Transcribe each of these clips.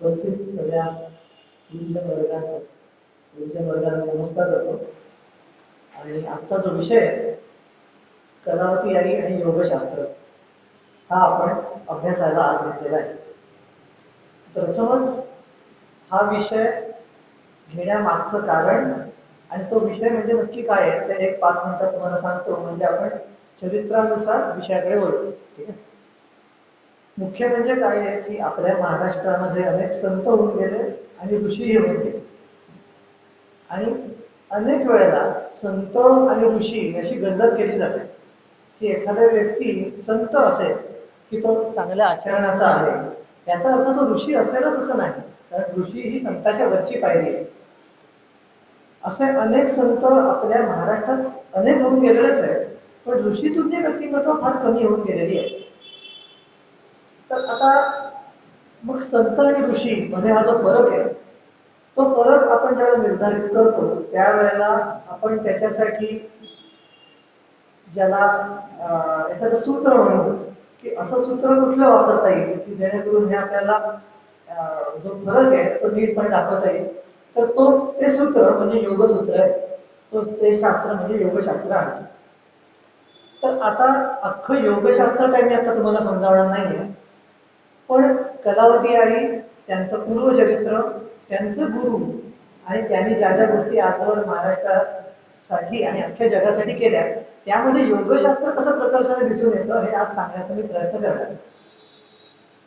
उपस्थित सगळ्या गुरुजन वर्गाला नमस्कार करतो. आणि आजचा जो विषय आहे कलावती आई आणि योगशास्त्र हा आपण अभ्यासाला आज घेतलेला आहे. प्रथमच हा विषय घेण्यामागचं कारण आणि तो विषय म्हणजे नक्की काय आहे ते एक 5 मिनिटात तुम्हाला सांगतो, म्हणजे आपण चरित्रानुसार विषयाकडे वळू. ठीक आहे. मुख्य म्हणजे काय आहे की आपल्या महाराष्ट्रामध्ये अनेक संत होऊन गेले आणि ऋषीही होऊन गेले. आणि अनेक वेळेला संत आणि ऋषी अशी गंमत केली जाते की एखादा व्यक्ती संत असेल की तो चांगल्या आचरणाचा आहे, याचा अर्थ तो ऋषी असेलच असं नाही, कारण ऋषी ही संताच्या वरची पायरी आहे. असे अनेक संत आपल्या महाराष्ट्रात अनेक होऊन गेलेलेच आहे, पण ऋषीतुल्य व्यक्तिमत्व फार कमी होऊन गेलेली आहे. तर आता मग संत आणि ऋषी मध्ये हा जो फरक आहे तो फरक आपण जेव्हा निर्धारित करतो त्यावेळेला आपण त्याच्यासाठी ज्याला एखादं सूत्र म्हणू की असं सूत्र कुठलं वापरता येईल की जेणेकरून हे आपल्याला जो फरक आहे तो नीटपणे दाखवता येईल. तर ते सूत्र म्हणजे योगसूत्र आहे. ते शास्त्र म्हणजे योगशास्त्र आहे. तर आता अख्खं योगशास्त्र काही मी आता तुम्हाला समजावणार नाहीये, पण कलावती आई, त्यांचं पूर्वचरित्र, त्यांचं गुरु आणि त्यांनी ज्या ज्या गोष्टी आजवर महाराष्ट्रासाठी आणि अख्ख्या जगासाठी केल्या त्यामध्ये योगशास्त्र कसं प्रकर्षाने दिसून येतं हे आज सांगण्याचा मी प्रयत्न करणार आहे.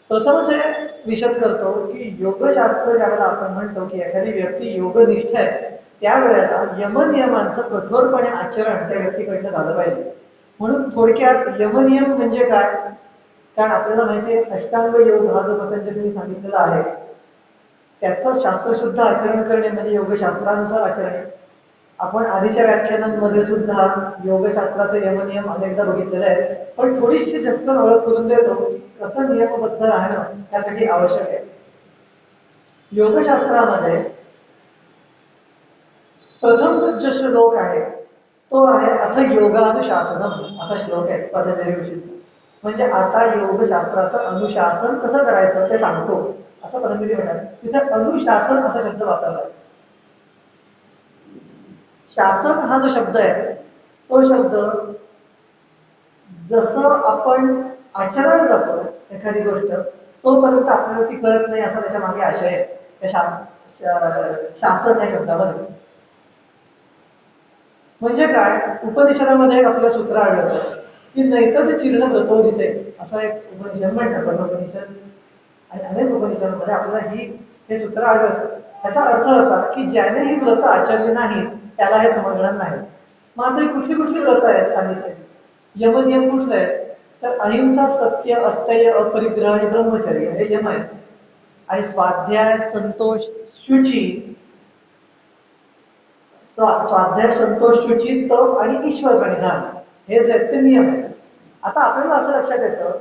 प्रथमच हे विशद करतो की योगशास्त्र ज्यावेळेला आपण म्हणतो की एखादी व्यक्ती योगनिष्ठ आहे त्यावेळेला यमनियमांचं कठोरपणे आचरण त्या व्यक्तीकडनं झालं पाहिजे. म्हणून थोडक्यात यमनियम म्हणजे काय, कारण आपल्याला माहिती आहे अष्टांग योग हा जो पतंजलींनी सांगितलेला आहे त्याचं शास्त्रशुद्ध आचरण करणे म्हणजे योगशास्त्रानुसार आचरण. आपण आधीच्या व्याख्यानांमध्ये सुद्धा योगशास्त्राचे यमनियम अनेकदा बघितलेले आहेत, पण थोडीशी झटकन ओळख करून देतो कसं नियमबद्ध राहणं त्यासाठी आवश्यक आहे. योगशास्त्रामध्ये प्रथम जो श्लोक आहे तो आहे अथ योगानुशासनम असा श्लोक आहे पतंजली ऋषींचा. म्हणजे आता योगशास्त्राचं अनुशासन कसं करायचं ते सांगतो असं पतंजली म्हणतात. तिथे अनुशासन असा शब्द वापरला. शासन हा जो शब्द आहे तो शब्द जसं आपण आचरण जातो एखादी गोष्ट तोपर्यंत आपल्याला ती कळत नाही असा त्याच्या मागे आशय आहे त्या शासन या शब्दामध्ये. म्हणजे काय, उपनिषदामध्ये एक आपल्याला सूत्र आढळतं की नैतद चिर्ण व्रतोदिते असं एक उपनिषद म्हणतात. ब्रह्मोपनिषद आणि अनेक उपनिषदांमध्ये आपल्याला हे सूत्र आढळतं. याचा अर्थ असा की ज्याने ही व्रत आचरली नाही त्याला हे समजणार नाही. मग आता कुठली कुठली व्रत आहेत सांगितले. यमनियम कुठले आहेत तर अहिंसा, सत्य, अस्थेय, अपरिग्रह आणि ब्रह्मचर्य हे यम आहेत. आणि स्वाध्याय, संतोष, शुची, स्वाध्याय, संतोष, शुचित्व आणि ईश्वर प्रणिधान हे जे आहेत ते नियम आहेत. आता आपल्याला असं लक्षात येतं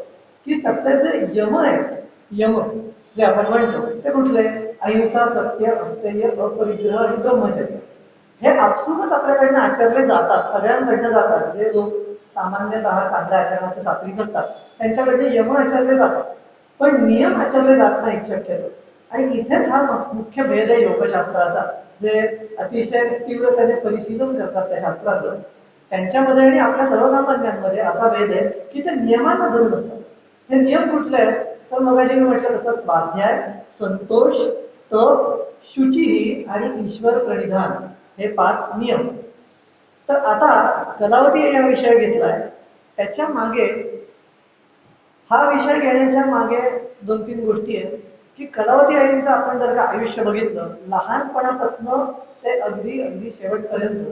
की त्यातले जे यम आहेत, यम जे आपण म्हणतो ते कुठले, अहिंसा, सत्य, अस्थेय, अपरिग्रह आणि ब्रह्मचर्य हे आपसूकच आपल्याकडनं आचरले जातात, सगळ्यांकडनं जातात. जे लोक सामान्यतः चांगल्या आचरणाचे सात्विक असतात त्यांच्याकडे यम आचरले जातात, पण नियम आचरले जात नाही शक्यतो. आणि इथेच हा मुख्य भेद आहे योगशास्त्राचा. जे अतिशय तीव्रतेने परिशीलन करतात त्या शास्त्राचं त्यांच्यामध्ये आणि आपल्या सर्वसामान्यांमध्ये असा भेद आहे की ते नियमांना धरून असतात. हे नियम कुठले आहेत तर मगाशी मी म्हटलं तसं स्वाध्याय, संतोष, तप, शुची आणि ईश्वर प्रणिधान हे 5 नियम. तर आता कलावती हा विषय घेतलाय त्याच्या मागे, हा विषय घेण्याच्या मागे 2-3 गोष्टी आहेत की कलावती आईंचं आपण जर का आयुष्य बघितलं लहानपणापासून ते अगदी शेवटपर्यंत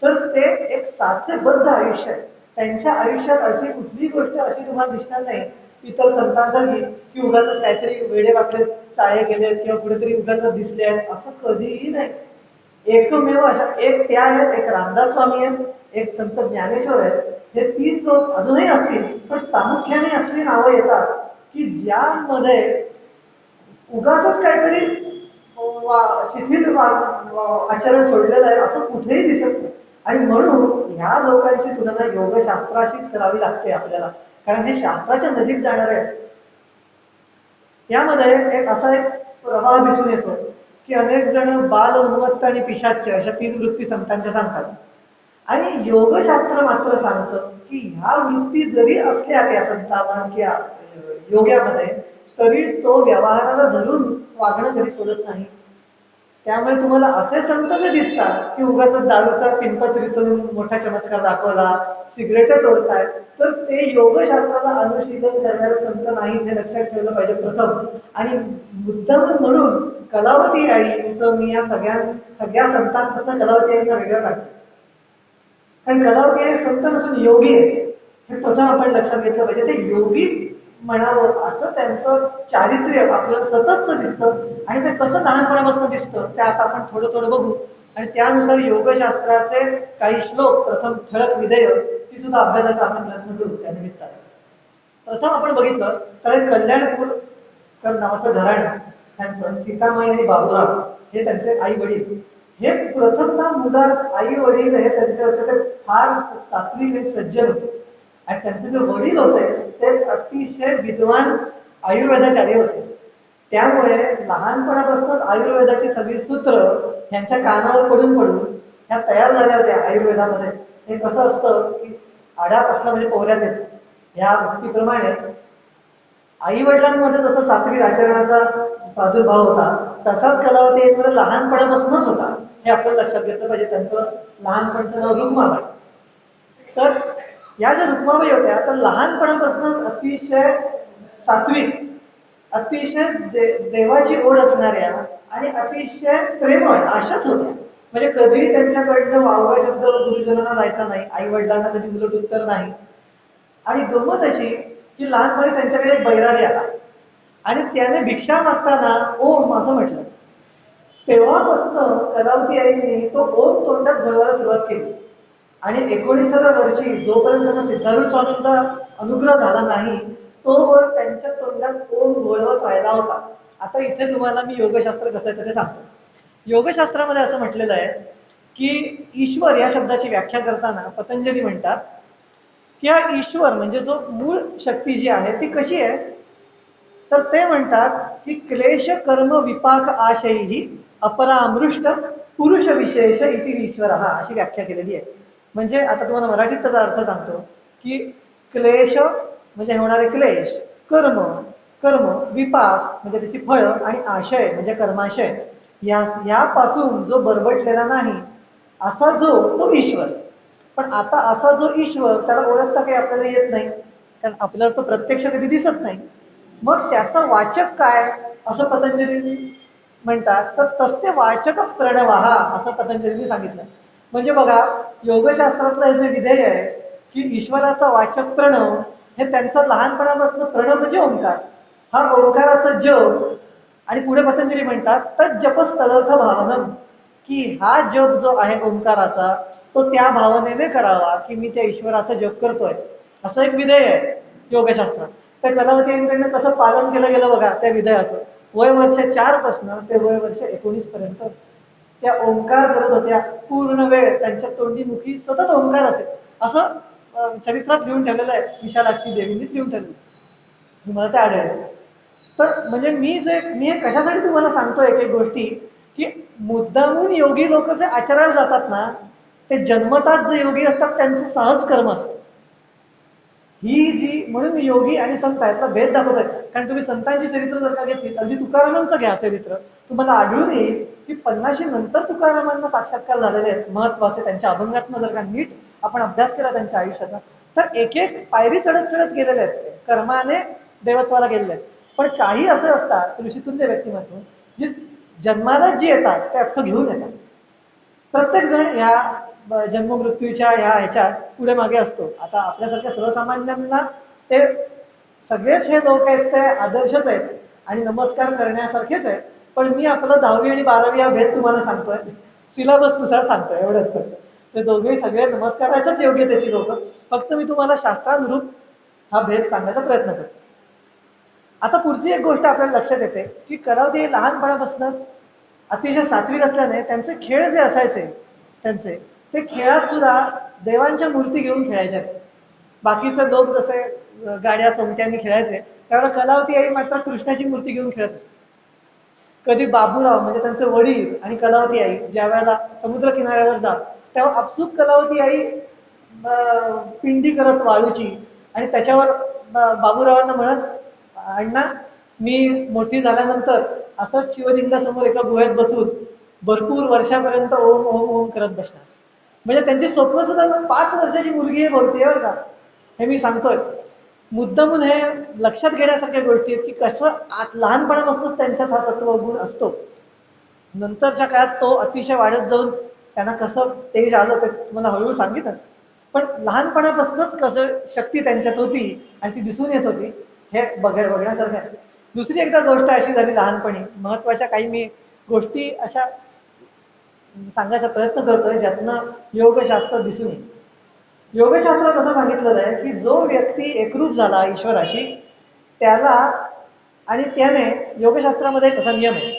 तर ते एक साचेबद्ध आयुष्य आहे. त्यांच्या आयुष्यात अशी कुठलीही गोष्ट अशी तुम्हाला दिसणार नाही इतर संतांसारखी की उगाच काहीतरी वेडेवाकडे चाळे केलेत किंवा कुठेतरी उगाच दिसले आहेत असं कधीही नाही. एकमेव अशा एक त्या आहेत, एक रामदास स्वामी आहेत, एक संत ज्ञानेश्वर आहेत. हे 3 लोक अजूनही असतील पण प्रामुख्याने अशी नावं येतात की ज्यामध्ये उगाच काहीतरी शिथिल आचरण सोडलेलं आहे असं कुठेही दिसत नाही. आणि म्हणून ह्या लोकांची तुलना योगशास्त्राशीच करावी लागते आपल्याला, कारण हे शास्त्राच्या नजीक जाणार आहे. यामध्ये एक असा एक प्रवाह दिसून येतो की अनेक जण बाल, उन्मत्त आणि पिशाच्य अशा 3 वृत्ती संतांच्या सांगतात. आणि योगशास्त्र मात्र सांगतं की ह्या वृत्ती जरी असल्या त्या संतांना किंवा योग्यामध्ये, तरी तो व्यवहाराला धरून वागणं कधी सोडत नाही. त्यामुळे तुम्हाला असे संत जे दिसतात की उगाच दारूचा पिंपच रिचवून मोठा चमत्कार दाखवला, सिगरेटच ओढतायत, तर ते योगशास्त्राला अनुशीलन करणारे संत नाहीत हे लक्षात ठेवलं पाहिजे प्रथम. आणि मुद्दाम म्हणून कलावती आईचं मी या सगळ्या संतांपासून कलावती आईंना वेगळं काढतो. कारण कलावती आई संत नसून योगी आहे, हे प्रथम आपण लक्षात घेतलं पाहिजे. ते योगी म्हणावं असं त्यांचं चारित्र्य आपल्याला सततच दिसतं. आणि ते कसं लहानपणापासून दिसतं ते आता आपण थोडं थोडं बघू. आणि त्यानुसार योगशास्त्राचे काही श्लोक, प्रथम ठळक विधेय, ती सुद्धा अभ्यासाचा आपण प्रयत्न करू त्या निमित्ताने. प्रथम आपण बघितलं तर कल्याणपूरकर नावाचं घराणं, त्यांचं सीतामाई आणि बाबूराव हे त्यांचे आई वडील, हे प्रथमतः मुलार आई वडील हे त्यांचे होते ते फार सात्विक आणि सज्जन होते. आणि त्यांचे जे वडील होते ते अतिशय विद्वान आयुर्वेदाचार्य होते. त्यामुळे लहानपणापासूनच आयुर्वेदाची सगळी सूत्र यांच्या कानावर पडून पडून ह्या तयार झाल्या होत्या आयुर्वेदामध्ये. हे कसं असतं की आड्यात असलं म्हणजे पोहऱ्यात येतं, ह्या उक्तीप्रमाणे आई वडिलांमध्ये जसं सात्विक आचरणाचा प्रादुर्भाव होता, तसाच कलावती लहानपणापासूनच होता. हे आपल्याला लक्षात घेतलं पाहिजे. त्यांचं लहानपणचं नाव रुक्माबाई. तर या ज्या रुक्माबाई होत्या तर लहानपणापासून अतिशय सात्विक, अतिशय देवाची ओढ असणाऱ्या आणि अतिशय प्रेमळ अशाच होत्या. म्हणजे कधीही त्यांच्याकडनं वावगा शब्द गुरुजनांना जायचा नाही, आई वडिलांना कधी उलट उत्तर नाही. आणि गंमत अशी की लहानपणी त्यांच्याकडे एक बैरागी आला आणि त्याने भिक्षा मागताना ओम असं म्हटलं. तेव्हापासून कलावती आईंनी तो ओम तोंडात घोळवायला सुरुवात केली. आणि 19व्या वर्षी जोपर्यंत त्यांना सिद्धारूढ स्वामींचा अनुग्रह झाला नाही, तोवर त्यांच्या तोंडात ओम घोळवत राहिला होता. आता इथे तुम्हाला मी योगशास्त्र कसं आहे ते सांगतो. योगशास्त्रामध्ये असं म्हटलेलं आहे की ईश्वर या शब्दाची व्याख्या करताना पतंजली म्हणतात की हा ईश्वर म्हणजे जो मूळ शक्ती जी आहे ती कशी आहे, तर ते म्हणतात की क्लेश कर्म विपाक आशयही अपरामृष्ट पुरुष विशेष इति ईश्वर, हा अशी व्याख्या केलेली आहे. म्हणजे आता तुम्हाला मराठीत त्याचा अर्थ सांगतो की क्लेश म्हणजे होणारे क्लेश, कर्म, कर्म विपाक म्हणजे त्याची फळं, आणि आशय म्हणजे कर्माशय, यापासून जो बरबटलेला नाही असा जो तो ईश्वर. पण आता असा जो ईश्वर त्याला ओळखता काही आपल्याला येत नाही, कारण आपल्याला तो प्रत्यक्ष कधी दिसत नाही. मग त्याचा वाचक काय असं पतंजली म्हणतात, तर तसे वाचक प्रणवहा असं पतंजलीने सांगितलं. म्हणजे बघा, योगशास्त्रातलं हे जे विधेय आहे की ईश्वराचा वाचक प्रणव, हे त्यांचं लहानपणापासून प्रणव म्हणजे ओंकार, हा ओंकाराचा जप. आणि पुढे पतंजली म्हणतात तर जपस तदर्थ भावनम, की हा जप जो आहे ओंकाराचा तो त्या भावनेने करावा की मी त्या ईश्वराचा जप करतोय, असं एक विधेय आहे योगशास्त्रात. त्या कलावती यांकडनं कसं पालन केलं गेलं बघा त्या विधेयाचं. वय वर्ष 4 पासून ते वय वर्ष 19 पर्यंत त्या ओंकार करत होत्या. पूर्ण वेळ त्यांच्या तोंडीमुखी सतत ओंकार असेल असं चरित्रात लिहून ठेवलेलं आहे. विशालाक्षी देवींनीच लिहून ठेवलेलं, तुम्हाला ते आढळेल. तर म्हणजे मी हे कशासाठी तुम्हाला सांगतोय एक एक गोष्टी, की मुद्दामून योगी लोक जे आचरायला जातात ना, ते जन्मतात जे योगी असतात त्यांचं सहज कर्म असतं. ही जी म्हणून मी योगी आणि संत यातला भेद दाखवतोय. कारण तुम्ही संतांची चरित्र जर का घेतली, अगदी तुकारामांचं घ्या चरित्र, तुम्हाला आढळून येईल की 50 नंतर तुकारामांना साक्षात्कार झालेले आहेत महत्वाचे. त्यांच्या अभंगातनं जर का नीट आपण अभ्यास केला त्यांच्या आयुष्याचा, तर एक एक पायरी चढत चढत गेलेले आहेत, ते कर्माने देवत्वाला गेलेले आहेत. पण काही असे असतात ऋषितुल्य व्यक्तिमत्व जे जन्मालाच जे येतात ते अख्खं घेऊन येतात. प्रत्येक जण या जन्ममृत्यूच्या ह्याच्यात पुढे मागे असतो. आता आपल्यासारख्या सर्वसामान्यांना ते सगळेच हे लोक आहेत ते आदर्शच आहेत आणि नमस्कार करण्यासारखेच आहेत. पण मी आपलं 10वी आणि 12वी हा भेद तुम्हाला सांगतोय, सिलेबसनुसार सांगतोय, एवढंच करतो. ते दोघे सगळे नमस्काराच्याच योग्यतेची लोक, फक्त मी तुम्हाला शास्त्रानुरूप हा भेद सांगण्याचा प्रयत्न करतो. आता पुढची एक गोष्ट आपल्याला लक्षात येते की कलावती लहानपणापासूनच अतिशय सात्विक असल्याने त्यांचे खेळ जे असायचे त्यांचे, ते खेळात सुद्धा देवांच्या मूर्ती घेऊन खेळायच्या. बाकीचे लोक जसे गाड्या सोंगट्यांनी खेळायचे, त्यावेळेला कलावती आई मात्र कृष्णाची मूर्ती घेऊन खेळत असते. कधी बाबूराव म्हणजे त्यांचे वडील आणि कलावती आई ज्या वेळेला समुद्र किनाऱ्यावर जात तेव्हा आपसूक कलावती आई पिंडी करत वाळूची आणि त्याच्यावर बाबूरावांना म्हणत, अण्णा मी मोठी झाल्यानंतर असंच शिवलिंगासमोर एका गुहेत बसून भरपूर वर्षापर्यंत ओम ओम ओम करत बसणार. म्हणजे त्यांची स्वप्न सुद्धा 5 वर्षाची मुलगी हे बोलते बरं का. हे मी सांगतोय मुद्दामून, हे लक्षात घेण्यासारख्या गोष्टी आहेत की कसं लहानपणापासूनच त्यांच्यात हा सत्व गुण असतो. नंतरच्या काळात तो अतिशय वाढत जाऊन त्यांना कसं तेज आलं ते तुम्हाला हळूहळू सांगितच. पण लहानपणापासूनच कसं शक्ती त्यांच्यात होती आणि ती दिसून येत होती हे बघण्यासारखं आहे. दुसरी एकदा गोष्ट अशी झाली लहानपणी, महत्वाच्या काही मी गोष्टी अशा सांगायचा प्रयत्न करतोय ज्यातनं योगशास्त्र दिसून येईल. योगशास्त्रात असं सांगितलेलं आहे की जो व्यक्ती एकरूप झाला ईश्वराशी त्याला, आणि त्याने योगशास्त्रामध्ये एक असा नियम आहे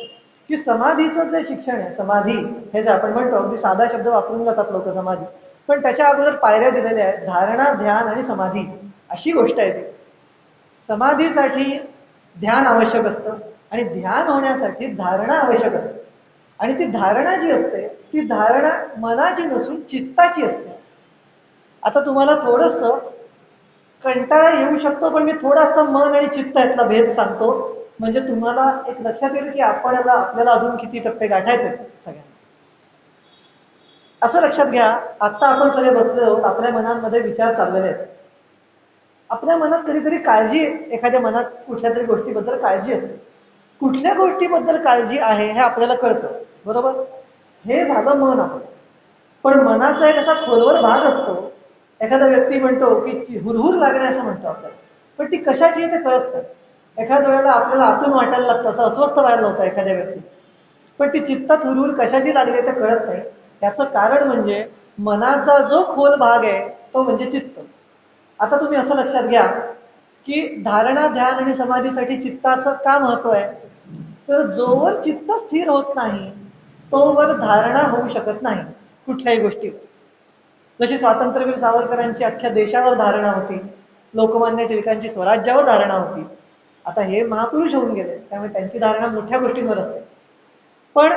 की समाधीचं जे शिक्षण आहे, समाधी हे जे आपण म्हणतो अगदी साधा शब्द वापरून जातात लोक समाधी, पण त्याच्या अगोदर पायऱ्या दिलेल्या आहेत. धारणा, ध्यान आणि समाधी अशी गोष्ट आहे ती. समाधीसाठी ध्यान आवश्यक असतं आणि ध्यान होण्यासाठी धारणा आवश्यक असते. आणि ती धारणा जी असते ती धारणा मनाची नसून चित्ताची असते. आता तुम्हाला थोडस कंटाळा येऊ शकतो, पण मी थोडासा मन आणि चित्त यातला भेद सांगतो म्हणजे तुम्हाला एक लक्षात येईल की आपल्याला अजून किती टप्पे गाठायचे सगळ्यांना. असं लक्षात घ्या, आता आपण सगळे बसले आहोत, आपल्या मनांमध्ये विचार चाललेले आहेत. आपल्या मनात कधीतरी काळजी, एखाद्या मनात कुठल्या तरी गोष्टीबद्दल काळजी असते. कुठल्या गोष्टीबद्दल काळजी आहे हे आपल्याला कळतं, बरोबर. हे झालं मन आपण. पण मनाचा एक असा खोलवर भाग असतो, एखादा व्यक्ती म्हणतो की हुरहुर लागणे असं म्हणतो आपल्याला, पण ती कशाची ते कळत नाही. एखाद्या वेळेला आपल्याला आतून वाटायला लागतं, असं अस्वस्थ व्हायला होतं एखाद्या व्यक्ती, पण ती चित्तात हुरहुर कशाची लागली ते कळत नाही. याचं कारण म्हणजे मनाचा जो खोल भाग आहे तो म्हणजे चित्त. आता तुम्ही असं लक्षात घ्या की धारणा, ध्यान आणि समाधीसाठी चित्ताचं का महत्व आहे, तर जोवर चित्त स्थिर होत नाही तोवर धारणा होऊ शकत नाही कुठल्याही गोष्टीवर. जशी स्वातंत्र्यवीर सावरकरांची अख्ख्या देशावर धारणा होती, लोकमान्य टिळकांची स्वराज्यावर धारणा होती. आता हे महापुरुष होऊन गेले त्यामुळे त्यांची धारणा मोठ्या गोष्टींवर असते. पण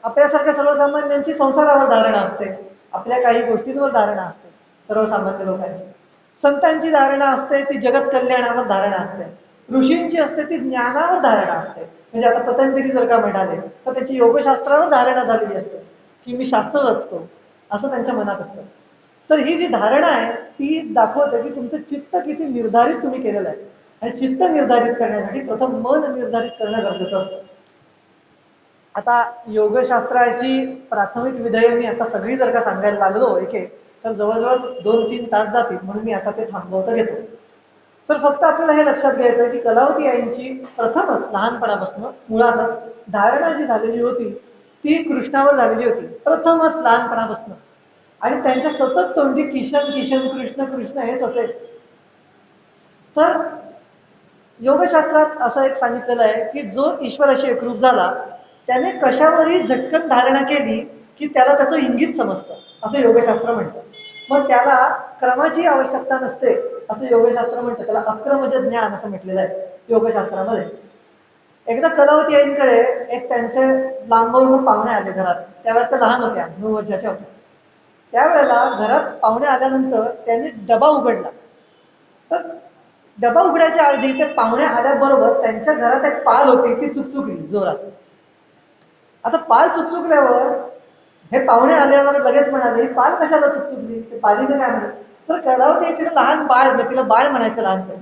आपल्यासारख्या सर्वसामान्यांची संसारावर धारणा असते, आपल्या काही गोष्टींवर धारणा असते सर्वसामान्य लोकांची. संतांची धारणा असते ती जगत कल्याणावर धारणा असते. ऋषींची असते ती ज्ञानावर धारणा असते. म्हणजे आता पतंजली जर का म्हणाले तर त्याची योगशास्त्रावर धारणा झालेली असते की मी शास्त्र रचतो असं त्यांच्या मनात असतं. तर ही जी धारणा आहे ती दाखवते की तुमचं चित्त किती निर्धारित तुम्ही केलेलं आहे. आणि चित्त निर्धारित करण्यासाठी प्रथम मन निर्धारित करणं गरजेचं असतं. आता योगशास्त्राची प्राथमिक विधेय मी आता सगळी जर का सांगायला लागलो एक एक तर जवळजवळ 2-3 तास जातील, म्हणून मी आता ते थांबवता घेतो. तर फक्त आपल्याला हे लक्षात घ्यायचं आहे की कलावती आईंची प्रथमच लहानपणापासून मुळातच धारणा जी झालेली होती ती कृष्णावर झालेली होती, प्रथमच लहानपणापासून. आणि त्यांच्या सतत तोंडी किशन किशन कृष्ण कृष्ण हेच असेल. तर योगशास्त्रात असं एक सांगितलेलं आहे की जो ईश्वराशी एकरूप झाला त्याने कशावरही झटकन धारणा केली की त्याला त्याचं इंगित समजतं असं योगशास्त्र म्हणतं. मग त्याला क्रमाची आवश्यकता नसते असं योगशास्त्र म्हणतं. त्याला अक्रमज ज्ञान असं म्हटलेलं आहे योगशास्त्रामध्ये. एकदा कलावती आईंकडे एक त्यांचे लांबवरून पाहुणे आले घरात. त्यावेळेला त्या लहान होत्या, 9 वर्षाच्या होत्या. त्यावेळेला घरात पाहुणे आल्यानंतर त्यांनी डबा उघडला. तर डबा उघडायच्या आधी ते पाहुणे आल्याबरोबर त्यांच्या घरात एक पाल होती ती चुकचुकली जोरात. आता पाल चुकचुकल्यावर हे पाहुणे आल्यावर लगेच म्हणाले पाल कशाला चुकचुकली, ते पालीने काय म्हणत. तर कलावती तिला लहान बाळ, तिला बाळ म्हणायचं लहानपणी.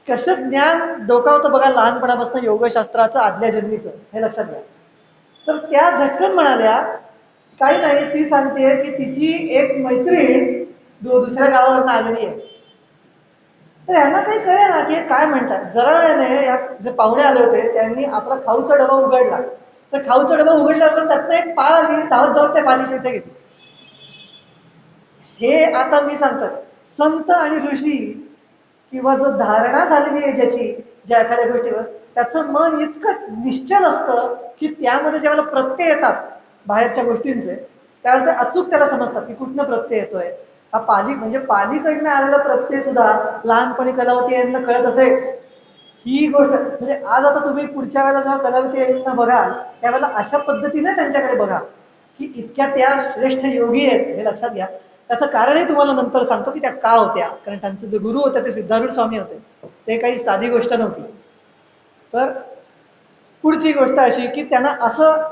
कसं ज्ञान डोकावतं बघा लहानपणापासून योगशास्त्राचं आदल्या जन्मीचं, हे लक्षात घ्या. तर त्या झटकन म्हणाल्या काही नाही, ती सांगते की तिची एक मैत्रीण दुसऱ्या गावावरून आलेली आहे. तर यांना काही कळे ना की काय म्हणतात. जरा वेळाने या जे पाहुणे आले होते त्यांनी आपला खाऊचा डबा उघडला. तर खाऊचा डबा उघडल्यावर त्यातनं एक पाल आली, धावत धावत त्या पालीच्या इथे घेतली. हे आता मी सांगतो, संत आणि ऋषी किंवा जो धारणा झालेली आहे ज्याची ज्या एखाद्या गोष्टीवर, त्याचं मन इतकं निश्चल असतं की त्यामध्ये ज्यावेळेला प्रत्यय येतात बाहेरच्या गोष्टींचे त्यावेळेला ते अचूक त्याला समजतात की कुठनं प्रत्यय येतोय. हा पाली म्हणजे पालीकडनं आलेला प्रत्यय सुद्धा लहानपणी कलावती यांना कळत असेल. ही गोष्ट म्हणजे आज आता तुम्ही पुढच्या वेळेला जेव्हा कलावती यांना बघाल त्यावेळेला अशा पद्धतीने त्यांच्याकडे बघा की इतक्या त्या श्रेष्ठ योगी आहेत हे लक्षात घ्या. त्याचं कारणही तुम्हाला नंतर सांगतो की त्या का होत्या, कारण त्यांचे जे गुरु होते ते सिद्धारूढ स्वामी होते. ते काही साधी गोष्ट नव्हती. तर पुढची गोष्ट अशी की त्यांना असं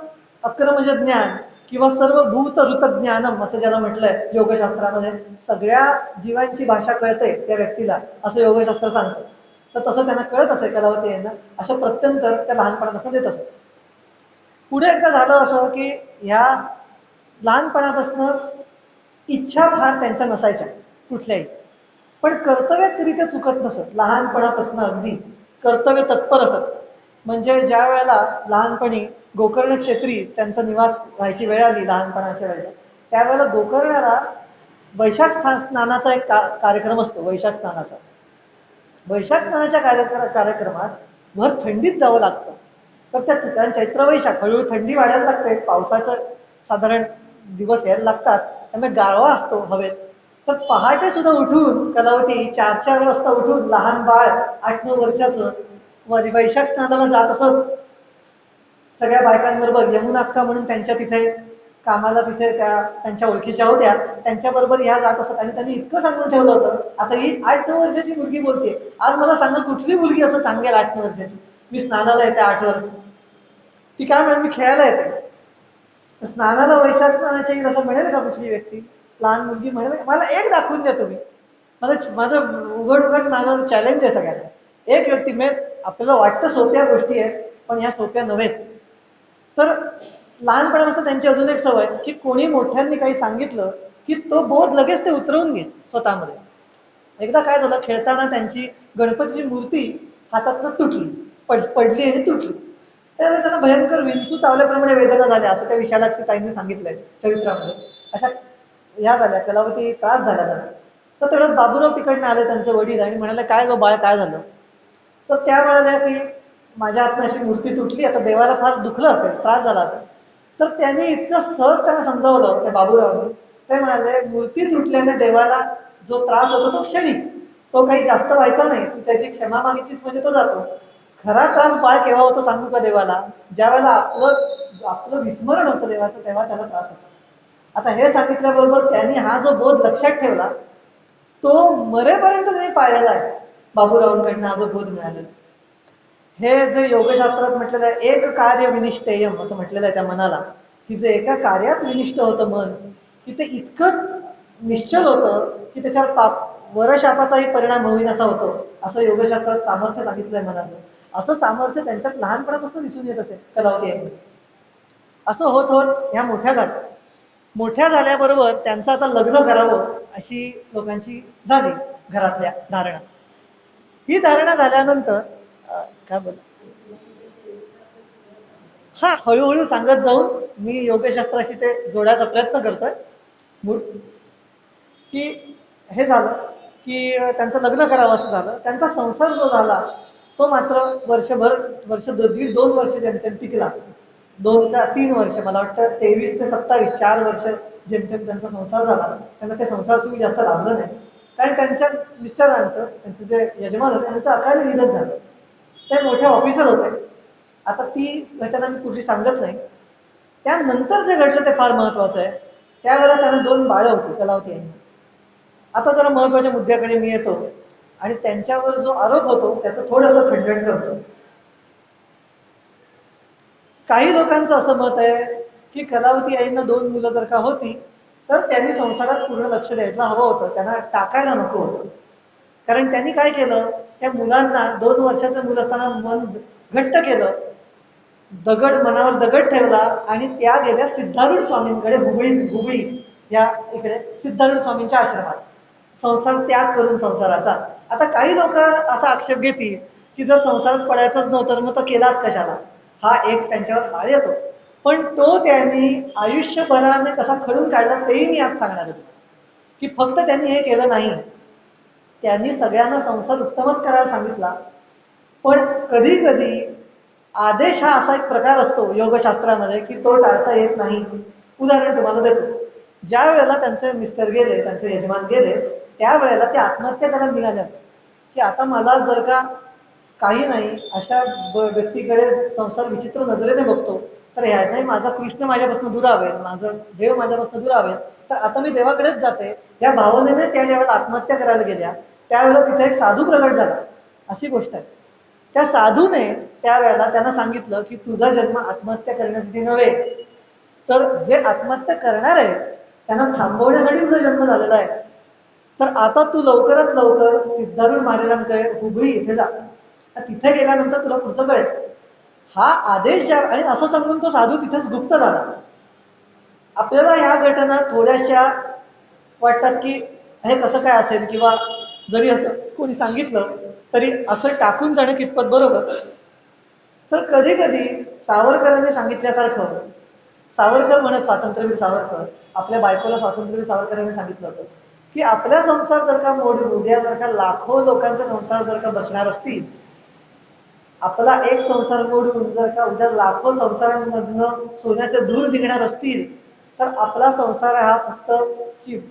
अक्रमज ज्ञान किंवा सर्व भूत ऋत ज्ञानम असं ज्याला म्हटलंय योगशास्त्रामध्ये, सगळ्या जीवांची भाषा कळते त्या व्यक्तीला असं योगशास्त्र सांगतं. तर तसं त्यांना कळत असेल कलावती यांना, असं प्रत्यंतर त्या लहानपणापासून देत असत. पुढे एकदा झालं असं की ह्या लहानपणापासून इच्छा फार त्यांच्या नसायच्या कुठल्याही, पण कर्तव्यात कधी ते चुकत नसत. लहानपणापासून अगदी कर्तव्य तत्पर असत. म्हणजे ज्या वेळेला लहानपणी गोकर्ण क्षेत्री त्यांचा निवास व्हायची वेळ आली लहानपणाच्या वेळेला, त्यावेळेला गोकर्णाला वैशाख स्नानाचा एक कार्यक्रम असतो. वैशाख स्नानाचा, वैशाख स्नानाच्या कार्यक्रमात भर थंडीत जावं लागतं. तर त्या ठिकाणी चैत्र वैशाख हळूहळू थंडी वाढायला लागते, पावसाचं साधारण दिवस यायला लागतात, त्यामुळे गारवा असतो हवेत. तर पहाटे सुद्धा उठून कलावती 4-4 वाजता उठून लहान बाळ 8-9 वर्षाचं वैशाख स्नानाला जात असत. सगळ्या बायकांबरोबर यमुना अक्का म्हणून त्यांच्या तिथे कामाला तिथे त्या त्यांच्या ओळखीच्या होत्या, त्यांच्याबरोबर ह्या जात असत. आणि त्यांनी इतकं सांगून ठेवलं होतं, आता ही 8-9 वर्षाची मुलगी बोलते, आज मला सांगा कुठली मुलगी असं सांगेल 8-9 वर्षाची मी स्नानाला येते 8 वर्ष? ती काय म्हणेल मी खेळायला येते. स्नानाला वैशाख स्नानाच्या येईल असं म्हणेल का कुठली व्यक्ती? लहान मुलगी म्हणेल मला एक दाखवून द्या तुम्ही. माझं उघड उघड माझं चॅलेंज आहे सगळ्यांना. एक व्यक्ती मी आपल्याला वाटतं सोप्या गोष्टी आहेत, पण ह्या सोप्या नव्हेत. तर लहानपणापासून त्यांची अजून एक सवय की कोणी मोठ्यांनी काही सांगितलं की तो बोध लगेच ते उतरवून घेत स्वतःमध्ये. एकदा काय झालं, खेळताना त्यांची गणपतीची मूर्ती हातातनं तुटली, पडली आणि तुटली. त्यावेळेला त्यांना भयंकर विंचू चावल्याप्रमाणे वेदना झाल्या असं त्या विशालाक्षी ताईंनी सांगितलंय चरित्रामध्ये. अशा ह्या झाल्या, कलावती त्रास झाला त्यांना. तर तेवढ्यात बाबूराव तिकडनं आले त्यांचे वडील आणि म्हणाले काय गं बाळ काय झालं? तर त्या म्हणाल्या की माझ्या हातनं अशी मूर्ती तुटली, आता देवाला फार दुखलं असेल, त्रास झाला असेल. तर त्यांनी इतकं सहज त्यांना समजावलं त्या बाबूरावांनी. ते म्हणाले मूर्ती तुटल्याने देवाला जो त्रास होतो तो क्षणिक, तो काही जास्त व्हायचा नाही, तू त्याची क्षमा मागितलीच म्हणजे तो जातो. खरा त्रास बाळ केव्हा होतो सांगू का देवाला? ज्या वेळेला आपलं आपलं विस्मरण होतं देवाचं, तेव्हा त्याला त्रास होतो. आता हे सांगितल्याबरोबर त्यांनी हा जो बोध लक्षात ठेवला, तो मरेपर्यंत त्यांनी पाळलेला आहे. बाबूरावांकडनं हा जो बोध मिळालेला. हे जे योगशास्त्रात म्हटलेलं आहे एक कार्य विनिष्ठेयम असं म्हटलेलं आहे त्या मनाला, की जे एका कार्यात विनिष्ठ होतं मन, की ते इतकं निश्चल होतं की त्याच्यावर वरशापाचाही परिणाम होईन असा होतो. असं योगशास्त्रात सामर्थ्य सांगितलंय मनाचं. असं सामर्थ्य त्यांच्यात लहानपणापासून दिसून येत असेल कलावती यांनी. असं होत होत ह्या मोठ्या झाल्या. मोठ्या झाल्याबरोबर त्यांचं आता लग्न करावं अशी लोकांची झाली घरातल्या धारणा. ही धारणा झाल्यानंतर काय बोल हा हळूहळू सांगत जाऊन मी योगशास्त्राशी ते जोडायचा प्रयत्न करतोय. मूळ की हे झालं की त्यांचं लग्न करावं असं झालं. त्यांचा संसार जो झाला तो मात्र वर्षभर, दीड 2 वर्ष जेमतेम टिकला. 2 का 3 वर्ष, मला वाटतं 23 ते 27, 4 वर्ष जेमतेम त्यांचा संसार झाला. त्यांना ते संसार सुख जास्त लाभलं नाही, कारण त्यांच्या मिस्टरांचं, त्यांचे जे यजमान होते त्यांचं अकाली निधन झालं. ते मोठे ऑफिसर होते. आता ती घटना मी पूर्वी सांगत नाही. त्यानंतर जे घडलं ते फार महत्वाचं आहे. त्यावेळेला त्यांना 2 बाळं होती कलावती यांनी. आता जरा महत्वाच्या मुद्द्याकडे मी येतो आणि त्यांच्यावर जो आरोप होतो त्याचं थोडंसं खंडन करतो. काही लोकांचं असं मत आहे की कलावती आईंना 2 मुलं जर का होती तर त्यांनी संसारात पूर्ण लक्ष द्यायला हवं होतं, त्यांना टाकायला नको होतं. कारण त्यांनी काय केलं, त्या मुलांना 2 वर्षाचं मूल असताना मन घट्ट केलं, मनावर दगड ठेवला आणि त्या गेल्या सिद्धारूढ स्वामींकडे, हुबळी या इकडे सिद्धारूढ स्वामींच्या आश्रमात, संसार त्याग करून संसाराचा. आता काही लोक असा आक्षेप घेतील की जर संसारात पडायचंच नव्हतं तर मग तो केलाच कशाला, हा एक त्यांच्यावर आळ येतो. पण तो त्यांनी आयुष्यभराने कसा खडून काढला तेही मी आज सांगणार आहे. की फक्त त्यांनी हे केलं नाही, त्यांनी सगळ्यांना संसार उत्तमच करायला सांगितला. पण कधी कधी आदेश हा असा एक प्रकार असतो योगशास्त्रामध्ये की तो टाळता येत नाही. उदाहरण तुम्हाला देतो. ज्या वेळेला त्यांचे मिस्टर गेले, त्यांचे यजमान गेले, त्यावेळेला ते आत्महत्या करायला निघाले की आता मला जर का काही नाही अशा व्यक्तीकडे संसार विचित्र नजरेने बघतो, तर ह्या नाही माझा कृष्ण माझ्यापासून दुरावेल, माझं देव माझ्यापासून दुरावेल, तर आता मी देवाकडेच जाते, या भावनेने त्या ज्यावेळेला आत्महत्या करायला गेल्या त्यावेळेला तिथे एक साधू प्रगट झाला, अशी गोष्ट आहे. त्या साधूने त्यावेळेला त्यांना सांगितलं की तुझा जन्म आत्महत्या करण्यासाठी नव्हे, तर जे आत्महत्या करणार आहे त्यांना थांबवण्यासाठी तुझा जन्म झालेला आहे. तर आता तू लवकरात लवकर सिद्धारूढ महाराजांकडे हुबळी इथे जा, तिथे गेल्यानंतर तुला पुढचं कळेल. हा आदेश ज्या आणि असं सांगून तो साधू तिथेच गुप्त झाला. आपल्याला ह्या घटना थोड्याशा वाटतात की हे कसं काय असेल, किंवा जरी असं कोणी सांगितलं तरी असं टाकून जाणं कितपत बरोबर. तर कधी कधी सावरकरांनी सांगितल्यासारखं, सावरकर म्हणत स्वातंत्र्यवीर सावरकर, आपल्या बायकोला स्वातंत्र्यवीर सावरकरांनी सांगितलं होतं की आपला संसार जर का मोडून उद्या जर का लाखो लोकांचे संसार जर का बसणार असतील, आपला एक संसार मोडून जर का उद्या लाखो संसारांमधनं सोन्याचे धूर निघणार असतील, तर आपला संसार हा फक्त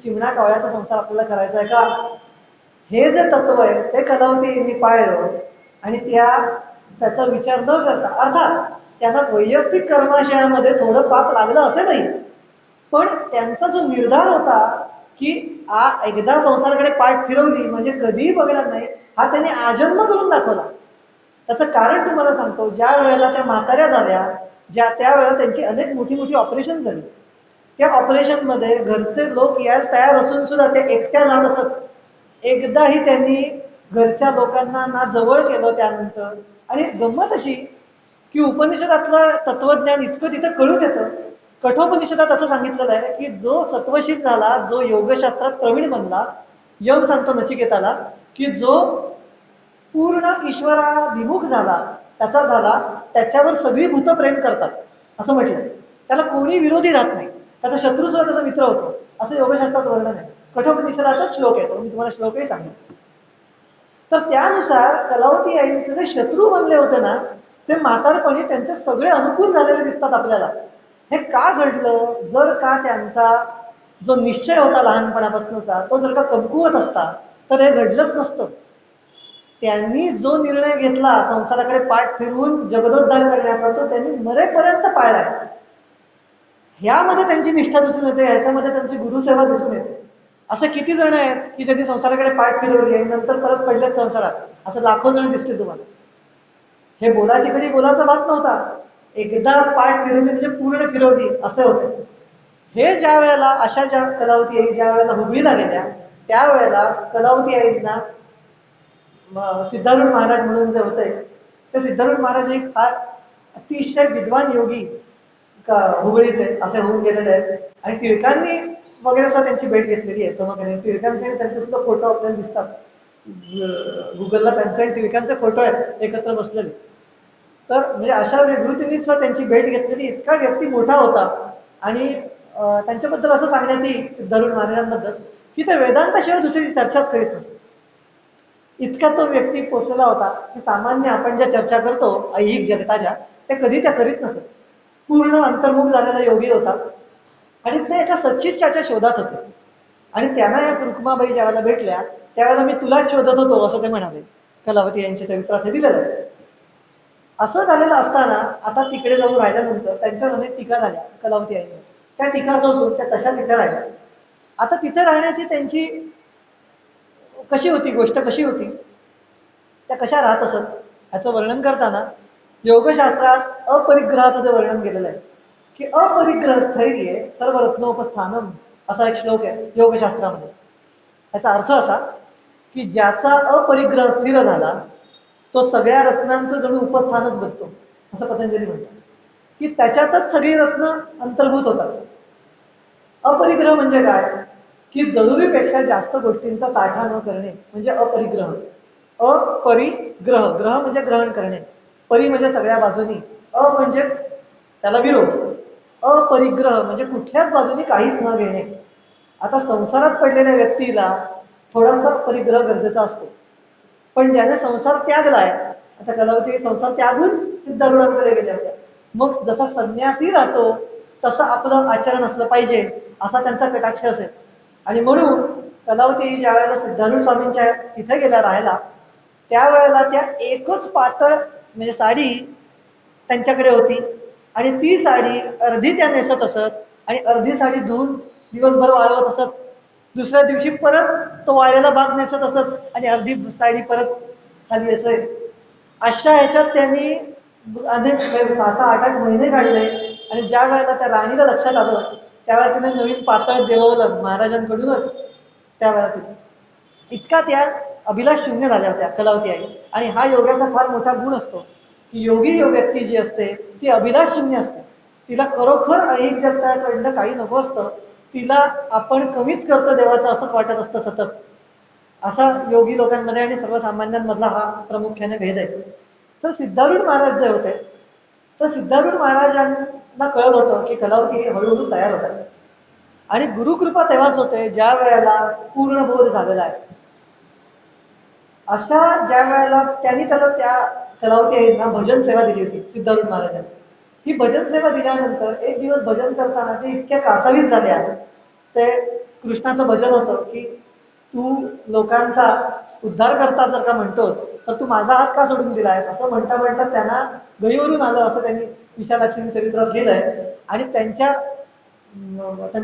चिमणा कावळ्याचा संसार आपल्याला करायचा आहे का? हे जे तत्व आहे ते कलावती यांनी पाळलं आणि त्याचा विचार न करता, अर्थात त्यांना वैयक्तिक कर्माशयामध्ये थोडं पाप लागलं असेलही, पण त्यांचा जो निर्धार होता की एकदा संसाराकडे पाठ फिरवली म्हणजे कधीही बघणार नाही, हा त्यांनी आजन्म करून दाखवला. त्याचं कारण तुम्हाला सांगतो, ज्या वेळेला त्या म्हाताऱ्या झाल्या, त्यावेळेला त्यांची अनेक मोठी मोठी ऑपरेशन झाली. त्या ऑपरेशनमध्ये घरचे लोक यायला तयार असून सुद्धा ते एकट्या जात असत. एकदाही त्यांनी घरच्या लोकांना ना जवळ केलं त्यानंतर. आणि गंमत अशी की उपनिषदातलं तत्वज्ञान इतकं तिथं कळून येतं. कठोपनिषदात असं सांगितलेलं आहे की जो सत्वशील झाला, जो योगशास्त्रात प्रवीण बनला, यम सांगतो नचिकेताला की जो पूर्ण ईश्वराभिमुख झाला, त्याच्यावर सगळी भूत प्रेम करतात असं म्हटलं. त्याला कोणी विरोधी राहत नाही, त्याचा शत्रू सुद्धा त्याचा मित्र होतो, असं योगशास्त्रात वर्णन आहे. कठोपनिषदातच श्लोक येतो, मी तुम्हाला श्लोकही सांगितलं. तर त्यानुसार कलावती आईंचे जे शत्रू बनले होते ना, ते म्हातारपणी त्यांचे सगळे अनुकूल झालेले दिसतात आपल्याला. हे का घडलं? जर का त्यांचा जो निश्चय होता लहानपणापासूनचा तो जर का कमकुवत असता तर हे घडलंच नसतं. त्यांनी जो निर्णय घेतला संसाराकडे पाठ फिरवून जगदोद्धार करण्याचा, तो त्यांनी मरेपर्यंत पाळला. ह्यामध्ये त्यांची निष्ठा दिसून येते, ह्याच्यामध्ये त्यांची गुरुसेवा दिसून येते. असं किती जण आहेत की ज्यांनी संसाराकडे पाठ फिरवली आणि नंतर परत पडलेत संसारात? असं लाखो जण दिसतील तुम्हाला. हे बोलाची कडी बोलाचा भात नव्हता, एकदा पाठ फिरवली म्हणजे पूर्ण फिरवली असे होते. हे ज्या वेळेला अशा ज्या कलावती आई ज्या वेळेला हुबळीला गेल्या, त्यावेळेला कलावती आईंना सिद्धारूढ महाराज म्हणून जे होते, ते सिद्धारूढ महाराज एक फार अतिशय विद्वान योगी हुबळीचे असे होऊन गेलेले आहेत. आणि टिळकांनी वगैरे सुद्धा त्यांची भेट घेतलेली आहे. चमकने टिळकांचे आणि त्यांचे सुद्धा फोटो आपल्याला दिसतात गुगलला, त्यांचे आणि टिळकांचे फोटो आहेत एकत्र बसलेले. तर म्हणजे अशा विभूतींनी सुद्धा त्यांची भेट घेतलेली. इतका व्यक्ती मोठा होता. आणि त्यांच्याबद्दल असं सांगण्यात येईल सिद्धारूढ महाराजांबद्दल की ते वेदांताशिवाय दुसरी चर्चाच करीत नसत. इतका तो व्यक्ती पोचलेला होता की सामान्य आपण ज्या चर्चा करतो ऐहिक जगताच्या, ते कधी त्या करीत नसत. पूर्ण अंतर्मुख झालेला योगी होता आणि ते एका सच्चिष्याच्या शोधात होते. आणि त्यांना या रुक्माबाई ज्या वेळेला भेटल्या त्यावेळेला मी तुलाच शोधत होतो असं ते म्हणाले. कलावती यांच्या चरित्रात हे दिलेलं आहे. असं झालेलं असताना आता तिकडे जाऊन राहिल्यानंतर त्यांच्यावर अनेक टीका झाल्या कलावती यांनी. त्या टीका सोसून त्या तशा तिथे राहिल्या. आता तिथे राहण्याची त्यांची कशी होती, गोष्ट कशी होती, त्या कशा राहत असत याचं वर्णन करताना योगशास्त्रात अपरिग्रहाचं जे वर्णन केलेलं आहे की अपरिग्रह स्थैर्य सर्व रत्नोपस्थानम, असा एक श्लोक आहे योगशास्त्रामध्ये. याचा अर्थ असा की ज्याचा अपरिग्रह स्थिर झाला तो सगळ्या रत्नांचं जणू उपस्थानच बनतो, असं पतंजली म्हणतात. की त्याच्यातच सगळी रत्न अंतर्भूत होतात. अपरिग्रह म्हणजे काय? की जरुरीपेक्षा जास्त गोष्टींचा साठा न करणे म्हणजे अपरिग्रह. अपरिग्रह, ग्रह म्हणजे ग्रहण करणे, परि म्हणजे सगळ्या बाजूनी, अ म्हणजे त्याला विरोध. अपरिग्रह म्हणजे कुठल्याच बाजूनी काहीच न घेणे. आता संसारात पडलेल्या व्यक्तीला थोडासा परिग्रह गरजेचा असतो. पण ज्याने संसार त्यागलाय, आता कलावती संसार त्यागून सिद्धारूढांकडे गेल्या होत्या, मग जसा संन्यासी राहतो तसं आपलं आचरण असलं पाहिजे असा त्यांचा कटाक्ष असेल. आणि म्हणून कलावती ज्या वेळेला सिद्धारूढ स्वामींच्या तिथे गेल्या राहायला, त्यावेळेला त्या एकच पातळ म्हणजे साडी त्यांच्याकडे होती आणि ती साडी अर्धी त्या नेसत असत आणि अर्धी साडी धुवून दिवसभर वाळवत असत. दुसऱ्या दिवशी परत तो वाळलेला भाग नेसत असत आणि अर्धी साडी परत खाली असे. अशा ह्याच्यात त्यांनी अनेक 6-8 महिने काढले आणि ज्या वेळेला त्या राणीला लक्षात आलं त्यावेळेला तिने नवीन पातळ देववलं महाराजांकडूनच. त्यावेळेला ती इतका त्या अभिलाष शून्य झाल्या होत्या कलावती आई. आणि हा योगाचा फार मोठा गुण असतो की योगी व्यक्ती जी असते ती अभिलाष शून्य असते. तिला खरोखर ऐक जगताकडनं काही नको असतं. तिला आपण कमीच करतो देवाचं असंच वाटत असतं सतत. असा योगी लोकांमध्ये आणि सर्वसामान्यांमधला हा प्रामुख्याने भेद आहे. तर सिद्धारूढ महाराज जे होते तर सिद्धारूढ महाराजांना कळत होतं की कलावती हळूहळू तयार होत आहे आणि गुरुकृपा तेव्हाच होते ज्या वेळेला पूर्ण बोध झालेला आहे. अशा ज्या वेळेला त्यांनी त्याला त्या कलावती आईंना भजन सेवा दिली होती सिद्धारूढ महाराजांनी. ही भजन सेवा दिल्यानंतर एक दिवस भजन करताना ते इतक्या कासावीस झाल्या. ते कृष्णाचं भजन होतं की तू लोकांचा उद्धार करता जर का म्हणतोस तर तू माझा हात का सोडून दिलायस असं म्हणता म्हणता त्यांना गहीवरून आलं असं त्यांनी विशालाक्षींनी चरित्रात लिहिलंय. आणि त्यांचं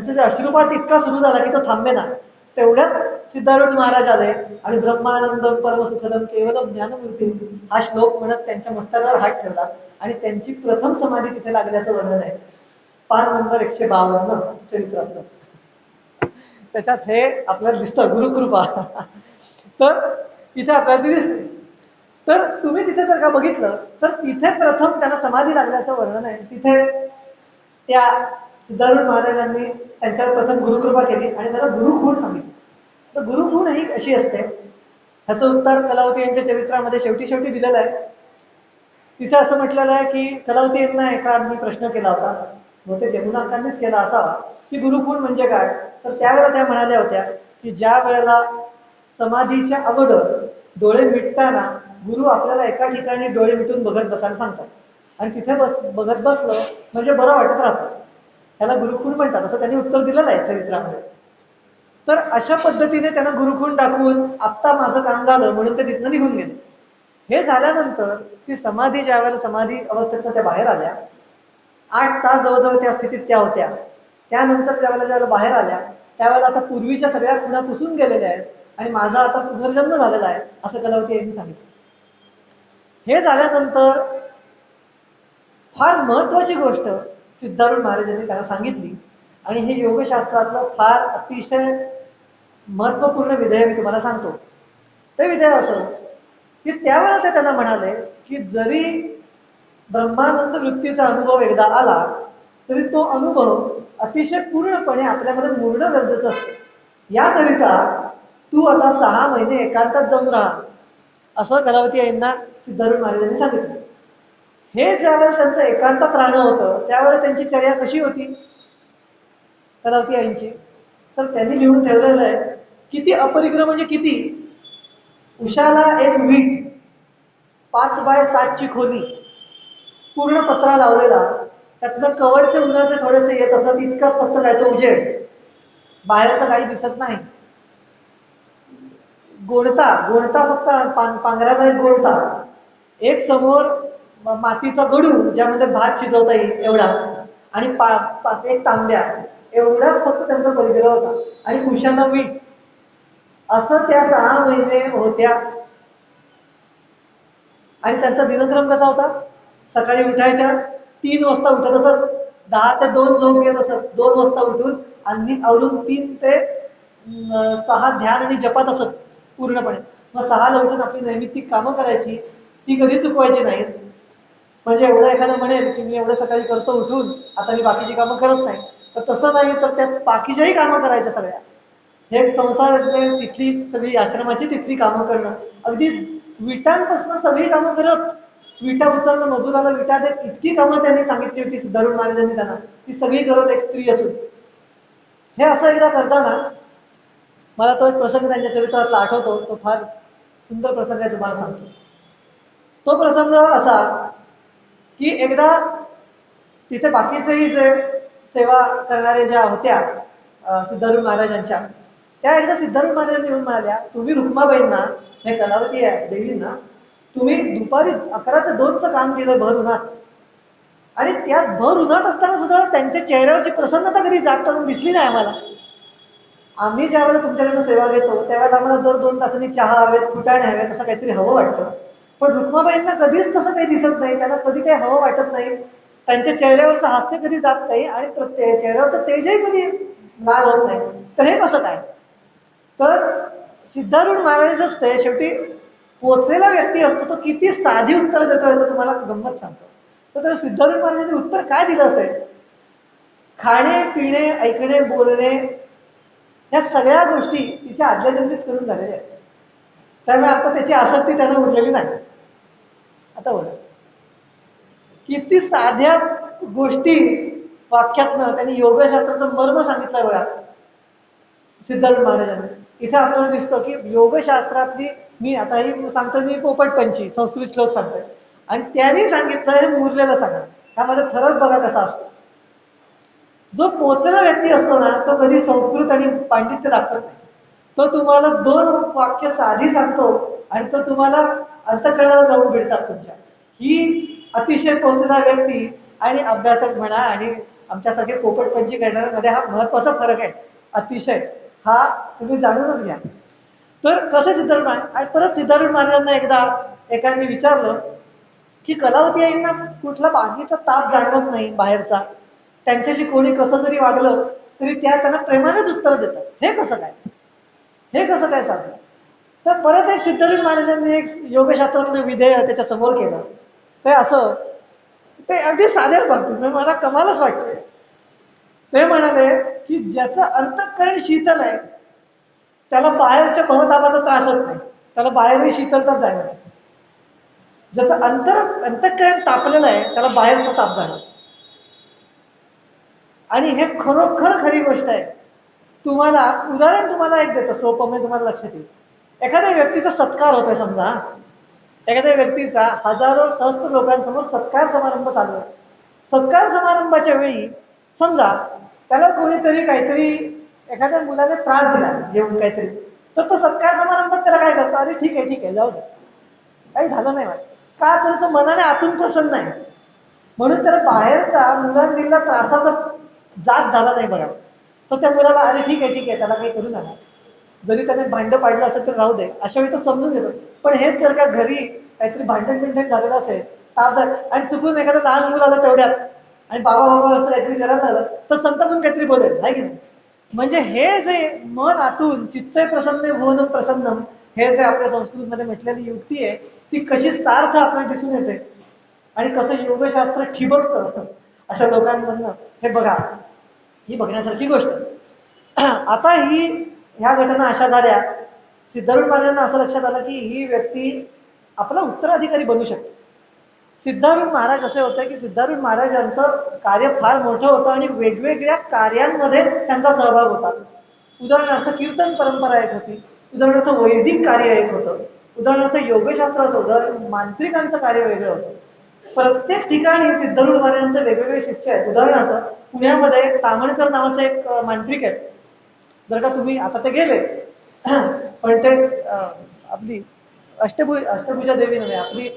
जे अश्रुपात इतका सुरू झाला की तो थांबेना. तेवढ्यात सिद्धारूढ महाराज आले आणि ब्रह्मानंदम परमसुखदम केवलम ज्ञानमूर्ती हा श्लोक म्हणत त्यांच्या मस्तकावर हात ठेवला आणि त्यांची प्रथम समाधी तिथे लागल्याचं वर्णन आहे पान नंबर 152 चरित्रातलं. त्याच्यात हे आपल्याला दिसतं गुरुकृपा. तर इथे आपल्याला ती दिसते. तर तुम्ही तिथे जर का बघितलं तर तिथे प्रथम त्यांना समाधी लागल्याचं वर्णन आहे. तिथे त्या सिद्धारूढ महाराजांनी त्यांच्यावर प्रथम गुरुकृपा केली आणि त्याला गुरुखूण सांगितली. तर गुरुखूण ही अशी असते ह्याचं उत्तर कलावती यांच्या चरित्रामध्ये शेवटी शेवटी दिलेलं आहे. तिथे असं म्हटलेलं आहे की कलावती यांना एकाने प्रश्न केला होता बहुतेक यमुनाकांनीच केला असावा की गुरुखूण म्हणजे काय. तर त्यावेळेला त्या म्हणाल्या होत्या की ज्या वेळेला समाधीच्या अगोदर डोळे मिटताना गुरु आपल्याला एका ठिकाणी डोळे मिटून बघत बसायला सांगतात आणि तिथे बघत बसलं म्हणजे बरं वाटत राहतं. त्याला गुरुखूण म्हणतात असं त्यांनी उत्तर दिलेलं आहे चरित्रामध्ये. तर अशा पद्धतीने त्यांना गुरुखूण दाखवून आत्ता माझं काम झालं म्हणून ते तिथनं निघून गेले. हे झाल्यानंतर ती समाधी ज्या वेळेला समाधी अवस्थेतनं त्या बाहेर आल्या 8 तास जवळजवळ त्या स्थितीत त्या होत्या. त्यानंतर ज्यावेळेला बाहेर आल्या त्यावेळेला आता पूर्वीच्या सगळ्या खुणा पुसून गेलेल्या आहेत आणि माझा आता पुनर्जन्म झालेला आहे असं कलावती यांनी सांगितलं. हे झाल्यानंतर फार महत्वाची गोष्ट सिद्धारूढ महाराजांनी त्याला सांगितली आणि हे योगशास्त्रातलं फार अतिशय महत्वपूर्ण विधेय मी तुम्हाला सांगतो. ते विधेय असं की त्यावेळेला ते त्यांना म्हणाले की जरी ब्रह्मानंद वृत्तीचा अनुभव एकदा आला तरी तो अनुभव अतिशय पूर्णपणे आपल्यामध्ये मुरणं गरजेचं असतं. याकरिता तू आता 6 महिने एकांतात जाऊन राहा असं कलावती यांना सिद्धारूढ महाराजांनी सांगितलं. हे ज्यावेळेला त्यांचं एकांतात राहणं होतं त्यावेळेला त्यांची चर्या कशी होती कलावती यांची. तर त्यांनी लिहून ठेवलेलं आहे किती अपरिग्रह म्हणजे किती. उशाला एक वीट 5 बाय 7 ची खोली पूर्ण पत्रा लावलेला त्यातनं कवडचे उन्हाचे थोडेसे येत असत इतकाच फक्त काय तो उजेड बाहेरचं काही दिसत नाही. गोणता फक्त पांघराला एक गोणता एक समोर मातीचा गडू ज्यामध्ये भात शिजवता येईल एवढाच आणि एक तांब्या एवढाच फक्त त्यांचा परिग्रह होता आणि उशाला वीट. असं त्या 6 महिने होत्या. आणि त्यांचा दिनक्रम कसा होता सकाळी उठायच्या 3 वाजता उठत असत 10 ते 2 झोप घेत असत 2 वाजता उठून आणि आवरून 3 ते 6 ध्यान आणि जपात असत पूर्णपणे. मग 6 ला उठून आपली नैमित्तिक कामं करायची ती कधी चुकवायची नाही. म्हणजे एवढं एखादं म्हणेल की मी एवढं सकाळी करतो उठून आता मी बाकीची कामं करत नाही तर तसं नाही तर त्यात बाकीच्याही कामं करायच्या सगळ्या. हे संसार तिथली सगळी आश्रमाची तिथली कामं करणं अगदी विटांपासून सगळी कामं करत विटा उचलणं मजुराला विटा देत इतकी कामं त्यांनी सांगितली होती सिद्धारूढ महाराजांनी त्यांना ती सगळी करत एक स्त्री असून. हे असं एकदा करताना मला तो एक प्रसंग त्यांच्या चरित्रातला आठवतो. तो फार सुंदर प्रसंग आहे तुम्हाला सांगतो. तो प्रसंग असा की एकदा तिथे बाकीचेही जे सेवा करणारे ज्या होत्या सिद्धारूढ महाराजांच्या त्या एकदा सिद्धारूढ महाराजांनी येऊन म्हणाल्या, तुम्ही रुक्माबाईंना, हे कलावती आहे देवींना, तुम्ही दुपारी 11 ते 2चं काम दिलं भर उन्हात, आणि त्यात भर उन्हात असताना सुद्धा त्यांच्या चेहऱ्यावरची प्रसन्नता कधी जागताना दिसली नाही आम्हाला. आम्ही ज्यावेळेला तुमच्याकडनं सेवा घेतो त्यावेळेला आम्हाला दर 2 तासांनी चहा हवेत, फुटाणे हवेत, असं काहीतरी हवं वाटतं. पण रुक्माबाईंना कधीच तसं काही दिसत नाही, त्यांना कधी काही हवं वाटत नाही, त्यांच्या चेहऱ्यावरचं हास्य कधी जात नाही आणि प्रत्येक चेहऱ्यावरचं तेजही कधी लाल होत नाही. तर हे कसं काय? तर सिद्धारूढ महाराज असते शेवटी पोचलेला व्यक्ती असतो, तो किती साधी उत्तर देतो याचं तुम्हाला गंमत सांगतो. तर सिद्धारूढ महाराजांनी उत्तर काय दिलं असेल? खाणे, पिणे, ऐकणे, बोलणे, या सगळ्या गोष्टी तिच्या आदल्या जन्मीच करून झालेल्या आहेत. त्यामुळे आता त्याची आसक्ती त्यांना उरलेली नाही. आता बोला, किती साध्या गोष्टी वाक्यातनं त्यांनी योगशास्त्राचं मर्म सांगितलं बघा सिद्धारूढ महाराजांनी. इथे आपल्याला दिसतं की योगशास्त्रातली, मी आता ही सांगतो, मी पोपटपंची संस्कृत श्लोक सांगतोय आणि त्यांनी सांगितलं हे मुरलेलं सांगा. त्यामध्ये फरक बघा कसा असतो. जो पोचलेला व्यक्ती असतो ना, तो कधी संस्कृत आणि पांडित्य दाखवत नाही. तो तुम्हाला 2 वाक्य साधी सांगतो आणि तो तुम्हाला अंतःकरणाला जाऊन भिडतात तुमच्या. ही अतिशय पोचलेला व्यक्ती आणि अभ्यासक म्हणा आणि आमच्यासारखे पोपटपंची करणाऱ्यांमध्ये हा महत्वाचा फरक आहे. अतिशय हा तुम्ही जाणूनच घ्या. तर कसं सिद्धारूढ महाराज, आणि परत सिद्धारूढ महाराजांना एकदा एकाने विचारलं की कलावती आईंना कुठला बागेचा ताप जाणवत नाही बाहेरचा, त्यांच्याशी कोणी कसं जरी वागलं तरी त्यांना प्रेमानेच उत्तर देतात, हे कसं काय, हे कसं काय साधलं? तर परत एक सिद्धारूढ महाराजांनी एक योगशास्त्रातलं विधेय त्याच्या समोर केलं. ते असं, ते अगदी साध्या बाबतीत मला कमालच वाटते. ते म्हणाले की ज्याचं अंतःकरण शीतल आहे त्याला बाहेरच्या भवतापाचा त्रास होत नाही, त्याला बाहेरही शीतलताच जाणवत. ज्याचं अंतःकरण तापलेलं आहे त्याला बाहेरचा ताप जाणवतो. आणि हे खरोखर खरी गोष्ट आहे. तुम्हाला उदाहरण तुम्हाला एक देतो सोपं, मी तुम्हाला लक्षात येईल. एखाद्या व्यक्तीचा सत्कार होतोय समजा, एखाद्या व्यक्तीचा हजारो सहस्त्र लोकांसमोर सत्कार समारंभ चालू आहे. सत्कार समारंभाच्या वेळी समजा त्याला कोणीतरी काहीतरी, एखाद्या मुलाने त्रास दिला जेवण काहीतरी, तर तो सत्कार समारंभात त्याला काय करतो, अरे ठीक आहे जाऊ दे, काही झालं नाही मला, का तर तो मनाने आतून प्रसन्न आहे. म्हणून त्याला बाहेरचा मुलांना दिलेला त्रासाचा जात झाला नाही बघा. तर त्या मुलाला अरे ठीक आहे त्याला काही करू नका, जरी त्याने भांडं पाडलं असेल तर राहू दे, अशा वेळी तो समजून घेतो. पण हेच जर का घरी काहीतरी भांडण झालेलं असेल, ताप झाला आणि चुकून एखादं लहान मुलं आलं तेवढ्यात आणि बाबा असं काहीतरी करायला झालं तर संतापून काहीतरी बोलेल, आहे की नाही? म्हणजे हे जे मन आतून चित्त प्रसन्न भुवन प्रसन्नम, हे जे आपल्या संस्कृतमध्ये म्हटलेली युक्ती आहे, ती कशी सार्थ आपल्याला दिसून येते आणि कसं योगशास्त्र ठिबकतं अशा लोकांमधनं, हे बघा, ही बघण्यासारखी गोष्ट. आता ह्या घटना अशा झाल्या, सिद्धारूढ महाराजांना असं लक्षात आलं की ही व्यक्ती आपला उत्तराधिकारी बनू शकते. सिद्धारूढ महाराज असे होते की सिद्धारूढ महाराजांचं कार्य फार मोठं होतं आणि वेगवेगळ्या कार्यांमध्ये त्यांचा सहभाग होता. उदाहरणार्थ कीर्तन परंपरा एक होती, उदाहरणार्थ वैदिक कार्य एक होतं, उदाहरणार्थ योगशास्त्राचं, उदाहरण मांत्रिकांचं कार्य वेगळं होतं. प्रत्येक ठिकाणी सिद्धारूढ महाराजांचे वेगवेगळे शिष्य आहेत. उदाहरणार्थ पुण्यामध्ये तामणकर नावाचे एक मांत्रिक आहेत. जर का तुम्ही आता ते गेले पण ते आपली अष्टभुजा देवी नव्हे, आपली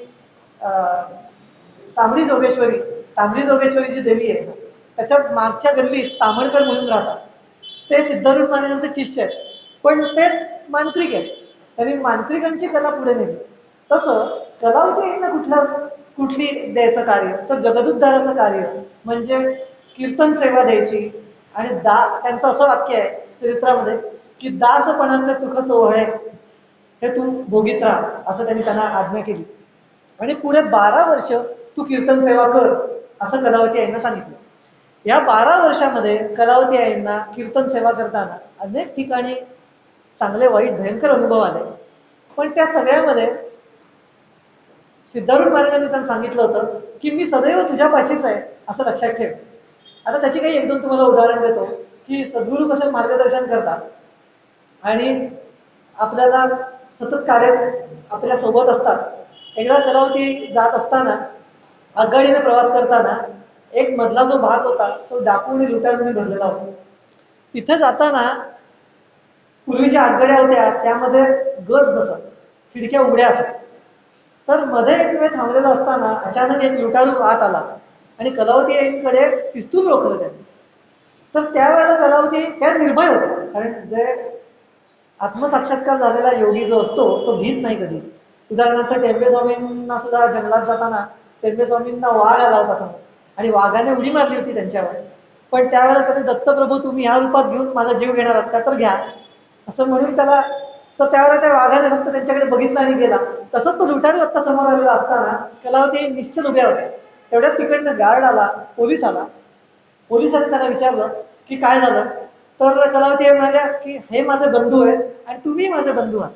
तांबडी जोगेश्वरी जी देवी आहे त्याच्या मागच्या गल्लीत तामणकर म्हणून राहतात. ते सिद्धारूढ महाराजांचे शिष्य आहेत, पण ते मांत्रिक आहेत. त्यांनी मांत्रिकांची कला पुढे नेली. तसं कलावती यांना कुठली द्यायचं कार्य, तर जगदुद्धाराचं कार्य म्हणजे कीर्तन सेवा द्यायची. आणि त्यांचं असं वाक्य आहे चरित्रामध्ये की दासपणाचे सुख सोहळे हे तू भोगीत राहा, असं त्यांनी त्यांना आज्ञा केली. आणि पुढे 12 वर्ष तू कीर्तन सेवा कर असं कलावती आईंना सांगितलं. या 12 वर्षामध्ये कलावती आईंना कीर्तन सेवा करताना अनेक ठिकाणी चांगले वाईट भयंकर अनुभव आले. पण त्या सगळ्यामध्ये सिद्धारूढ महाराजांनी त्यांना सांगितलं होतं की मी सदैव तुझ्यापाशीच आहे असं लक्षात ठेव. आता त्याची काही 1-2 तुम्हाला उदाहरण देतो की सद्गुरू कसं मार्गदर्शन करतात आणि आपल्याला सतत कार्य आपल्या सोबत असतात. एकदा कलावती जात असताना, आगगाडीने प्रवास करताना एक मधला जो भाग होता तो डाकू आणि लुटारूंनी भरलेला होता. तिथे जाताना पूर्वीच्या आगगाड्या होत्या त्यामध्ये गज बसत, खिडक्या उघड्या असत. तर मध्ये एक वेळ थांबलेला असताना अचानक एक लुटारू आत आला आणि कलावती आईंकडे पिस्तूल रोखलं त्यांनी. तर त्यावेळेला कलावती त्या निर्भय होत्या, कारण जे आत्मसाक्षात्कार झालेला योगी जो असतो तो भीत नाही कधी. उदाहरणार्थ टेंबे स्वामींना सुद्धा जंगलात जाताना टेंबे स्वामींना वाघ आला होता समोर आणि वाघाने उडी मारली होती त्यांच्यावर. पण त्यावेळेला त्याने दत्तप्रभू तुम्ही ह्या रूपात घेऊन माझा जीव घेणार आहात का, तर घ्या असं म्हणून त्याला. तर त्यावेळेला त्या वाघाने फक्त त्यांच्याकडे बघितलं आणि गेला. तसंच तो लुटारू आत्ता समोर आलेला असताना कलावती निश्चित उभ्या होत्या. तेवढ्यात तिकडनं गार्ड आला, पोलीस आला. पोलिसांनी त्यांना विचारलं की काय झालं. तर कलावती म्हणाल्या की हे माझे बंधू आहेत आणि तुम्ही माझे बंधू आहात.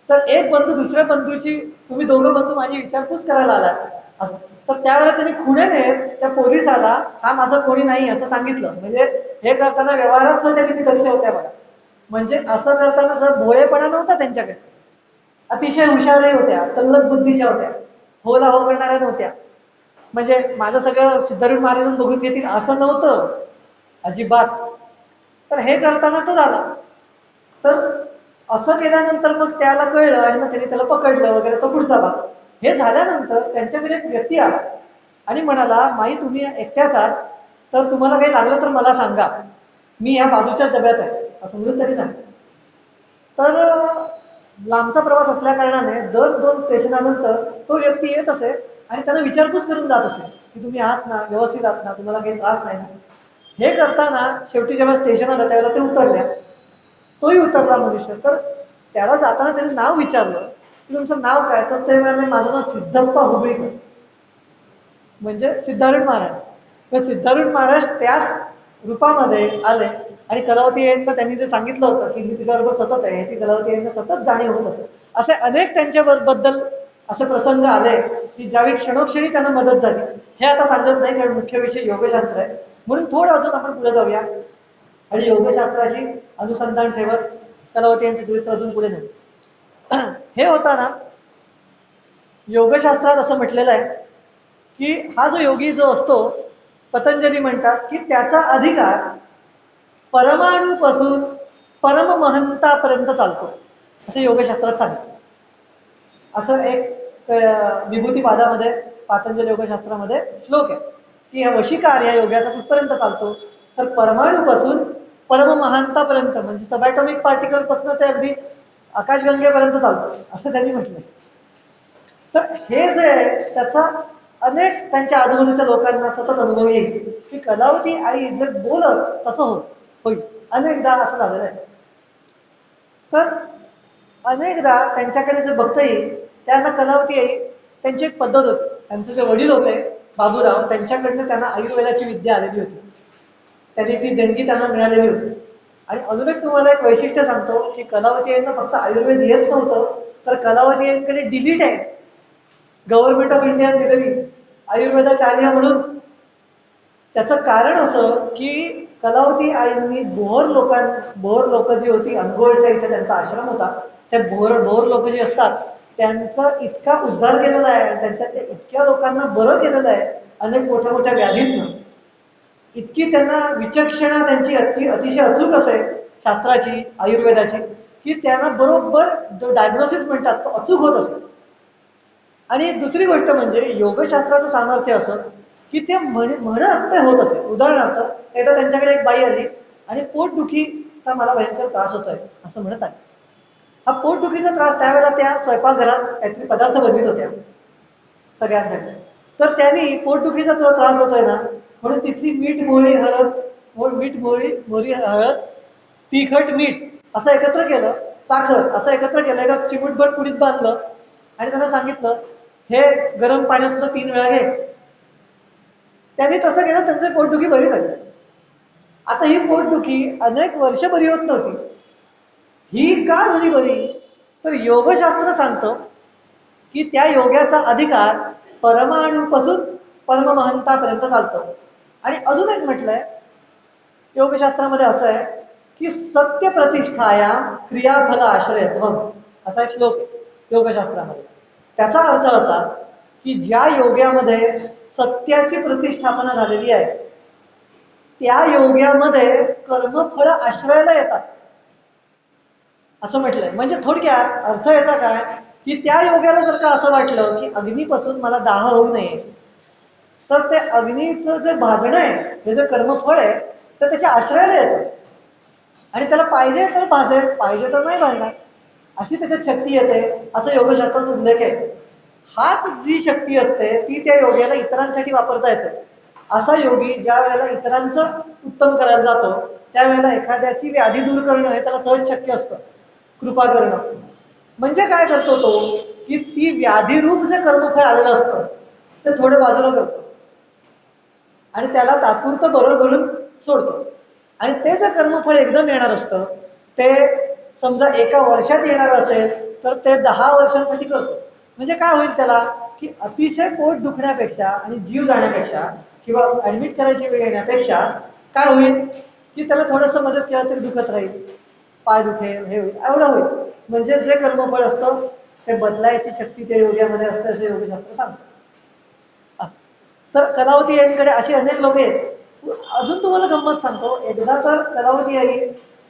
तर एक बंधू दुसऱ्या बंधूची, तुम्ही दोघं बंधू माझी विचारपूस करायला आलात असं. तर त्यावेळेला त्यांनी खुणेनेच त्या पोलिसाला हा माझं कोणी नाही असं सांगितलं. म्हणजे हे करताना व्यवहारात सुद्धा किती दक्ष होत्या बघा. म्हणजे असं करताना सर भोळेपणा नव्हता त्यांच्याकडे. अतिशय हुशारही होत्या, तल्लख बुद्धीच्या होत्या, होला हो करणाऱ्या नव्हत्या. म्हणजे माझं सगळं सिद्धारूढ महाराज बघून घेतील असं नव्हतं अजिबात. तर हे करताना तो झाला. तर असं केल्यानंतर मग त्याला कळलं आणि मग त्यांनी त्याला पकडलं वगैरे, तो पुढचा भाग. हे झाल्यानंतर त्यांच्याकडे एक व्यक्ती आला आणि म्हणाला माई तुम्ही एकट्याच आहात, तर तुम्हाला काही लागलं तर मला सांगा, मी ह्या बाजूच्या डब्यात आहे असं म्हणून त्यांनी सांगितलं. तर लांबचा प्रवास असल्या कारणाने दर 2 स्टेशनानंतर तो व्यक्ती येत असे आणि त्यांना विचारपूस करून जात असे की तुम्ही आहात ना, व्यवस्थित आहात ना, तुम्हाला काही त्रास नाही ना. हे करताना शेवटी जेव्हा स्टेशन आलं त्यावेळेला ते उतरल्या. तोही उतरला मनुष्य. तर त्याला जाताना त्याने नाव विचारलं की तुमचं नाव काय. तर ते म्हणाले माझं नाव सिद्धप्पा हुबळीकर, म्हणजे सिद्धारूढ महाराज. तर सिद्धारूढ महाराज त्याच रूपामध्ये आले आणि कलावती यांना त्यांनी जे सांगितलं होतं की मी तुझ्याबरोबर सतत आहे, ह्याची कलावती यांना सतत जाणीव होत असे. असे अनेक त्यांच्या बद्दल असे प्रसंग आले की ज्यावेळी क्षणोक्षणी त्यांना मदत झाली. हे आता सांगत नाही कारण मुख्य विषय योगशास्त्र आहे, म्हणून थोडं अजून आपण पुढे जाऊया आणि योगशास्त्राशी अनुसंधान ठेवत कलावती यांचे चरित्र अजून पुढे नेऊ. हे होताना योगशास्त्रात असं म्हटलेलं आहे की हा जो योगी जो असतो, पतंजली म्हणतात की त्याचा अधिकार परमाणूपासून परममहंतापर्यंत चालतो असं योगशास्त्रात सांगितलं. असं एक विभूतीपादामध्ये पातंजली योगशास्त्रामध्ये श्लोक आहे की हा वशीकार या योगाचा कुठपर्यंत चालतो, तर परमाणूपासून परममहांतापर्यंत, म्हणजे सबॲटॉमिक पार्टिकल पासून ते अगदी आकाशगंगेपर्यंत चालतो असं त्यांनी म्हटलंय. तर हे जे आहे त्याचा अनेक त्यांच्या आजूबाजूच्या लोकांना सतत अनुभव येईल की कलावती आई जे बोलत तसं होईल. अनेकदा असं झालेलं आहे. तर अनेकदा त्यांच्याकडे जे बघता येईल त्यांना कलावती आई, त्यांची एक पद्धत होती. त्यांचे जे वडील होते बाबूराव, त्यांच्याकडनं त्यांना आयुर्वेदाची विद्या आलेली होती. त्यांनी ती देणगी त्यांना मिळालेली होती. आणि अजून एक तुम्हाला एक वैशिष्ट्य सांगतो की कलावती यांना फक्त आयुर्वेद येत नव्हतं, तर कलावती यांकडे डिलीट आहे गव्हर्नमेंट ऑफ इंडिया दिलेली आयुर्वेदाचार्य म्हणून. त्याचं कारण असं की कलावती आईंनी बोहर लोक जी होती अंगोळच्या इथे त्यांचा आश्रम होता, त्या बोहर लोक जी असतात त्यांचा इतका उद्धार केलेला आहे, त्यांच्यातल्या इतक्या लोकांना बरं केलेलं आहे अनेक मोठ्या मोठ्या व्याधींना. इतकी त्यांना विचक्षणा त्यांची अतिशय अचूक असे शास्त्राची, आयुर्वेदाची, की त्यांना बरोबर जो डायग्नोसिस म्हणतात तो अचूक होत असे. आणि दुसरी गोष्ट म्हणजे योगशास्त्राचं सामर्थ्य असं की ते म्हणत ते होत असे. उदाहरणार्थ एकदा त्यांच्याकडे एक बाई आली आणि पोटदुखीचा मला भयंकर त्रास होतोय असं म्हणत आली. हा पोटदुखीचा त्रास त्यावेळेला त्या स्वयंपाकघरात काहीतरी पदार्थ बनवित होत्या सगळ्यांसाठी. तर त्यांनी पोटदुखीचा जो त्रास होतोय ना म्हणून तिथली मीठ मोहरी हळद तिखट मीठ असं एकत्र केलं, साखर असं एकत्र केलं, एका चिमूटभर पुडीत बांधलं आणि त्यांना सांगितलं हे गरम पाण्यातनं 3 वेळा घे. त्यांनी तसं केलं, त्यांची पोटदुखी बरी झाली. आता ही पोटदुखी अनेक वर्ष बरी होत नव्हती. ही का झाली बरी, तर योगशास्त्र सांगतं की त्या योगाचा अधिकार परमाणूपासून परममहंतापर्यंत चालतो. आणि अजून एक म्हटलंय योगशास्त्रामध्ये असं आहे की सत्य प्रतिष्ठाया क्रियाफल आश्रयत्वम असा एक श्लोक आहे योगशास्त्रामध्ये. त्याचा अर्थ असा की ज्या योगामध्ये सत्याची प्रतिष्ठापना झालेली आहे त्या योगामध्ये कर्मफळ आश्रयाला येतात. असं म्हटलंय. म्हणजे थोडक्यात अर्थ याचा काय, की त्या योग्याला जर का असं वाटलं की अग्नीपासून मला दाह होऊ नये, तर ते अग्नीचं जे भाजणं आहे, हे जे कर्मफळ आहे, तर त्याच्या आश्रयाला येतं. आणि त्याला पाहिजे तर भाजेल, पाहिजे तर नाही भाजणार. अशी त्याच्यात शक्ती येते, असं योगशास्त्रात उल्लेख आहे. हाच जी शक्ती असते, ती त्या योग्याला इतरांसाठी वापरता येते. असा योगी ज्या वेळेला इतरांचं उत्तम करायला जातो, त्यावेळेला एखाद्याची व्याधी दूर करणं हे त्याला सहज शक्य असतं. कृपा करणं. म्हणजे काय करतो तो, की ती व्याधीरूप जे कर्मफळ आलेलं असतं, ते थोडं बाजूला करतो. आणि त्याला तात्पुरतं बरं करून सोडतो. आणि ते जे कर्मफळ एकदम येणार असतं, ते समजा एका वर्षात येणार असेल, तर ते 10 वर्षांसाठी करतो. म्हणजे काय होईल त्याला, की अतिशय पोट दुखण्यापेक्षा आणि जीव जाण्यापेक्षा किंवा ऍडमिट करायची वेळ येण्यापेक्षा काय होईल, की त्याला थोडंसं मध्येच केव्हा तरी दुखत राहील, पाय दुखेल, हे होईल, एवढं होईल. म्हणजे जे कर्मफळ असतं ते बदलायची शक्ती त्या योग्यामध्ये असते, असं योगशास्त्र सांगतं. असं. तर कलावती यांकडे अशी अनेक लोक आहेत. अजून तुम्हाला गंमत सांगतो, एकदा तर कलावती आई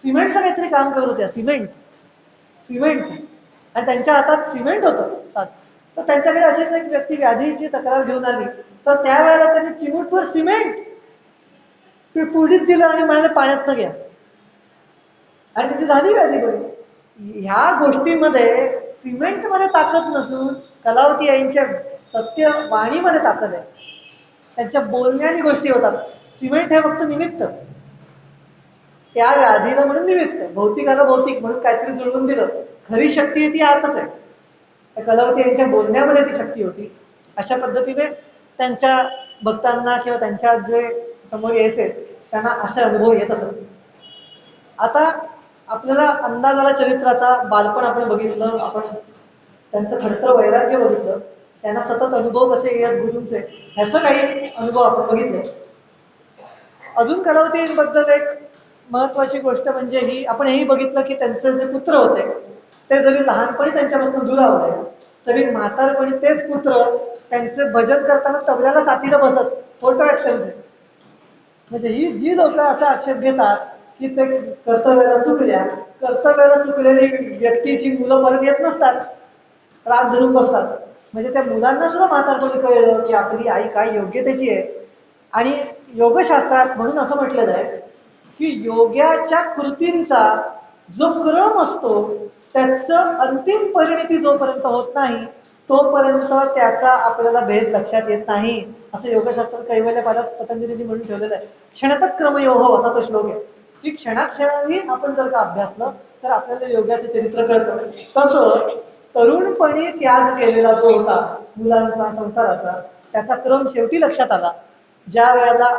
सिमेंटचं काहीतरी काम करत होत्या. सिमेंट सिमेंट आणि त्यांच्या हातात सिमेंट होतं सात. तर त्यांच्याकडे अशीच एक व्यक्ती व्याधीची तक्रार घेऊन आली. तर त्यावेळेला त्यांनी चिमूटभर सिमेंट पुडीत दिलं आणि म्हणाले पाण्यात न घ्या, आणि त्याची झाली व्याधी बरी. ह्या गोष्टीमध्ये सिमेंटमध्ये ताकद नसून कलावती आईंच्या सत्य वाणीमध्ये ताकद आहे. त्यांच्या बोलण्याने गोष्टी होतात. सिमेंट हे फक्त निमित्त, त्या व्याधीला म्हणून निमित्त, भौतिकाला भौतिक म्हणून काहीतरी जुळवून दिलं. खरी शक्ती ती आतच आहे. तर कलावती यांच्या बोलण्यामध्ये ती शक्ती होती. अशा पद्धतीने त्यांच्या भक्तांना किंवा त्यांच्या जे समोर यायचे त्यांना असे अनुभव येत असत. आता आपल्याला अंदाज आला चरित्राचा. बालपण आपण बघितलं, आपण त्यांचं खडतर वैराग्य बघितलं, त्यांना सतत अनुभव कसे येत गुरूंचे, ह्याचं काही अनुभव आपण बघितले. अजून कलावतींबद्दल एक महत्वाची गोष्ट म्हणजे ही, आपण हेही बघितलं की त्यांचे जे पुत्र होते ते जरी लहानपणी त्यांच्यापासून दुरावले, तरी म्हातारपणी तेच पुत्र त्यांचे भजन करताना तबल्याला साथीला बसत. फोटो आहेत त्यांचे. म्हणजे ही जी लोक असा आक्षेप घेतात की ते कर्तव्याला चुकलेली व्यक्तीची मुलं परत येत नसतात, राग धरून बसतात. म्हणजे त्या मुलांना सुद्धा म्हातारपणी कळलं की आपली आई काय योग्यतेची आहे. आणि योगशास्त्रात म्हणून असं म्हटलेलं आहे की योग्याच्या कृतींचा जो क्रम असतो, त्याचं अंतिम परिणती जोपर्यंत होत नाही, तोपर्यंत त्याचा आपल्याला भेद लक्षात येत नाही, असं योगशास्त्रात कैवल्य पादात पतंजलींनी म्हणून ठेवलेलं आहे. क्षणतः क्रमयोह असा तो श्लोक आहे, की क्षणाक्षणाने आपण जर का अभ्यासलं तर आपल्याला योगाचं चरित्र कळतं. तसं तरुणपणी त्याग केलेला जो होता मुलांचा, संसाराचा, त्याचा क्रम शेवटी लक्षात आला. ज्या वेळेला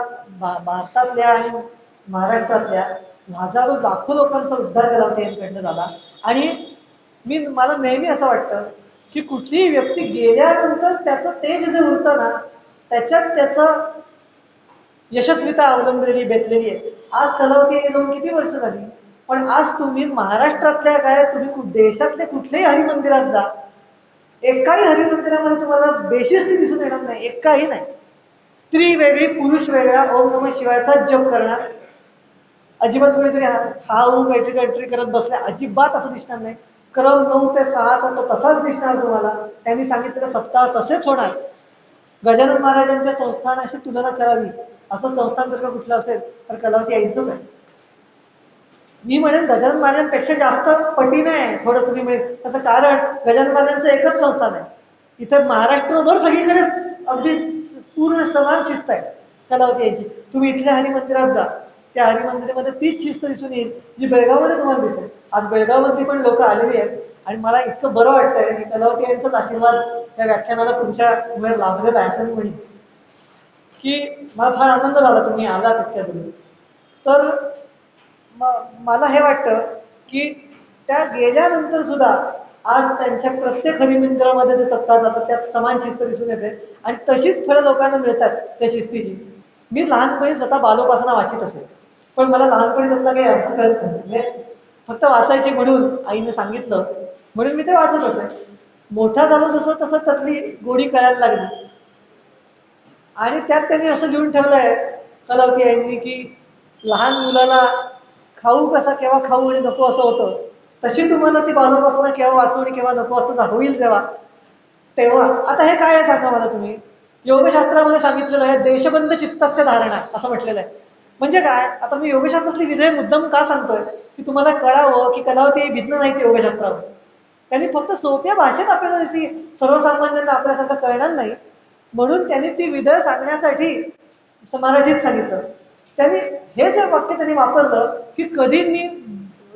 भारतातल्या आणि महाराष्ट्रातल्या हजारो लाखो लोकांचा उद्धार कलावती यांच्याकडनं झाला. आणि मला नेहमी असं वाटतं की कुठलीही व्यक्ती गेल्यानंतर त्याचं तेज जे उरतं ना, त्याच्यात त्याचं यशस्वीता अवलंबलेली बेतलेली आहे. आज कलावती जाऊन किती वर्ष झाली, पण आज तुम्ही महाराष्ट्रातल्या काय, तुम्ही देशातल्या कुठल्याही हरिमंदिरात जा, एकाही हरिमंदिरामध्ये तुम्हाला बेशिस्ती दिसून येणार नाही, एकाही नाही. स्त्री वेगळी, पुरुष वेगळा, ओम नमः शिवायचा जप करणार. अजिबात कोणीतरी हा काहीतरी करत बसल्या, अजिबात असं दिसणार नाही. क्रम 9 ते 6 तो तसाच दिसणार तुम्हाला. त्यांनी सांगितलेलं सप्ताह तसेच होणार. गजानन महाराजांच्या संस्थानाशी तुलना करावी असं संस्थान जर का कुठलं असेल तर कलावती आईचंच आहे. मी म्हणेन गजानन महाराजांपेक्षा जास्त पटीने आहे थोडंसं. मी म्हणेन त्याचं कारण गजानन महाराजांचं एकच संस्थान आहे. इथं महाराष्ट्रभर सगळीकडे अगदी पूर्ण समान शिस्त आहे कलावती यायची. तुम्ही इथल्या हरिमंदिरात जा, त्या हरिमंदिरामध्ये तीच शिस्त दिसून येईल जी बेळगावमध्ये तुम्हाला दिसेल. आज बेळगावमध्ये पण लोक आलेली आहेत आणि मला इतकं बरं वाटतंय की कलावती यांचाच आशीर्वाद त्या व्याख्यानाला तुमच्यामुळे लाभलेला आहे असं मी म्हणेन. की मला फार आनंद झाला तुम्ही आलात इतक्या दूर. तर मला हे वाटतं की त्या गेल्यानंतर सुद्धा आज त्यांच्या प्रत्येक हरिमंदिरामध्ये जे सप्ताह जातात त्यात समान शिस्त दिसून येते आणि तशीच फळं लोकांना मिळतात त्या शिस्तीची. मी लहानपणी स्वतः बालोपासना वाचित असेल, पण मला लहानपणी त्यातला काही अर्थ कळत नसेल. म्हणजे फक्त वाचायची म्हणून आईने सांगितलं म्हणून मी ते वाचत असे. मोठा झालो जसं तसं त्यातली गोडी कळायला लागली. आणि त्यात त्यांनी असं लिहून ठेवलंय कलावती आईंनी की लहान मुलाला खाऊ कसा केव्हा खाऊ आणि नको असं होतं, तशी तुम्हाला ती बालोपासना केव्हा वाचवणी केव्हा नको असं होईल जेव्हा, तेव्हा आता हे काय आहे सांगा मला तुम्ही. योगशास्त्रामध्ये सांगितलेलं आहे देशबंध चित्तस्य धारणा असं म्हटलेलं आहे. म्हणजे काय, आता मी योगशास्त्रातली विधेय मुद्दाम का सांगतोय की तुम्हाला कळावं की कलावती भिन्न नाही ती योगशास्त्रावर. त्यांनी फक्त सोप्या भाषेत आपल्याला ती सर्वसामान्यांना आपल्यासारखं कळणार नाही म्हणून त्यांनी ती विधेय सांगण्यासाठी मराठीत सांगितलं. त्यांनी हे जे वाक्य त्यांनी वापरलं की कधी मी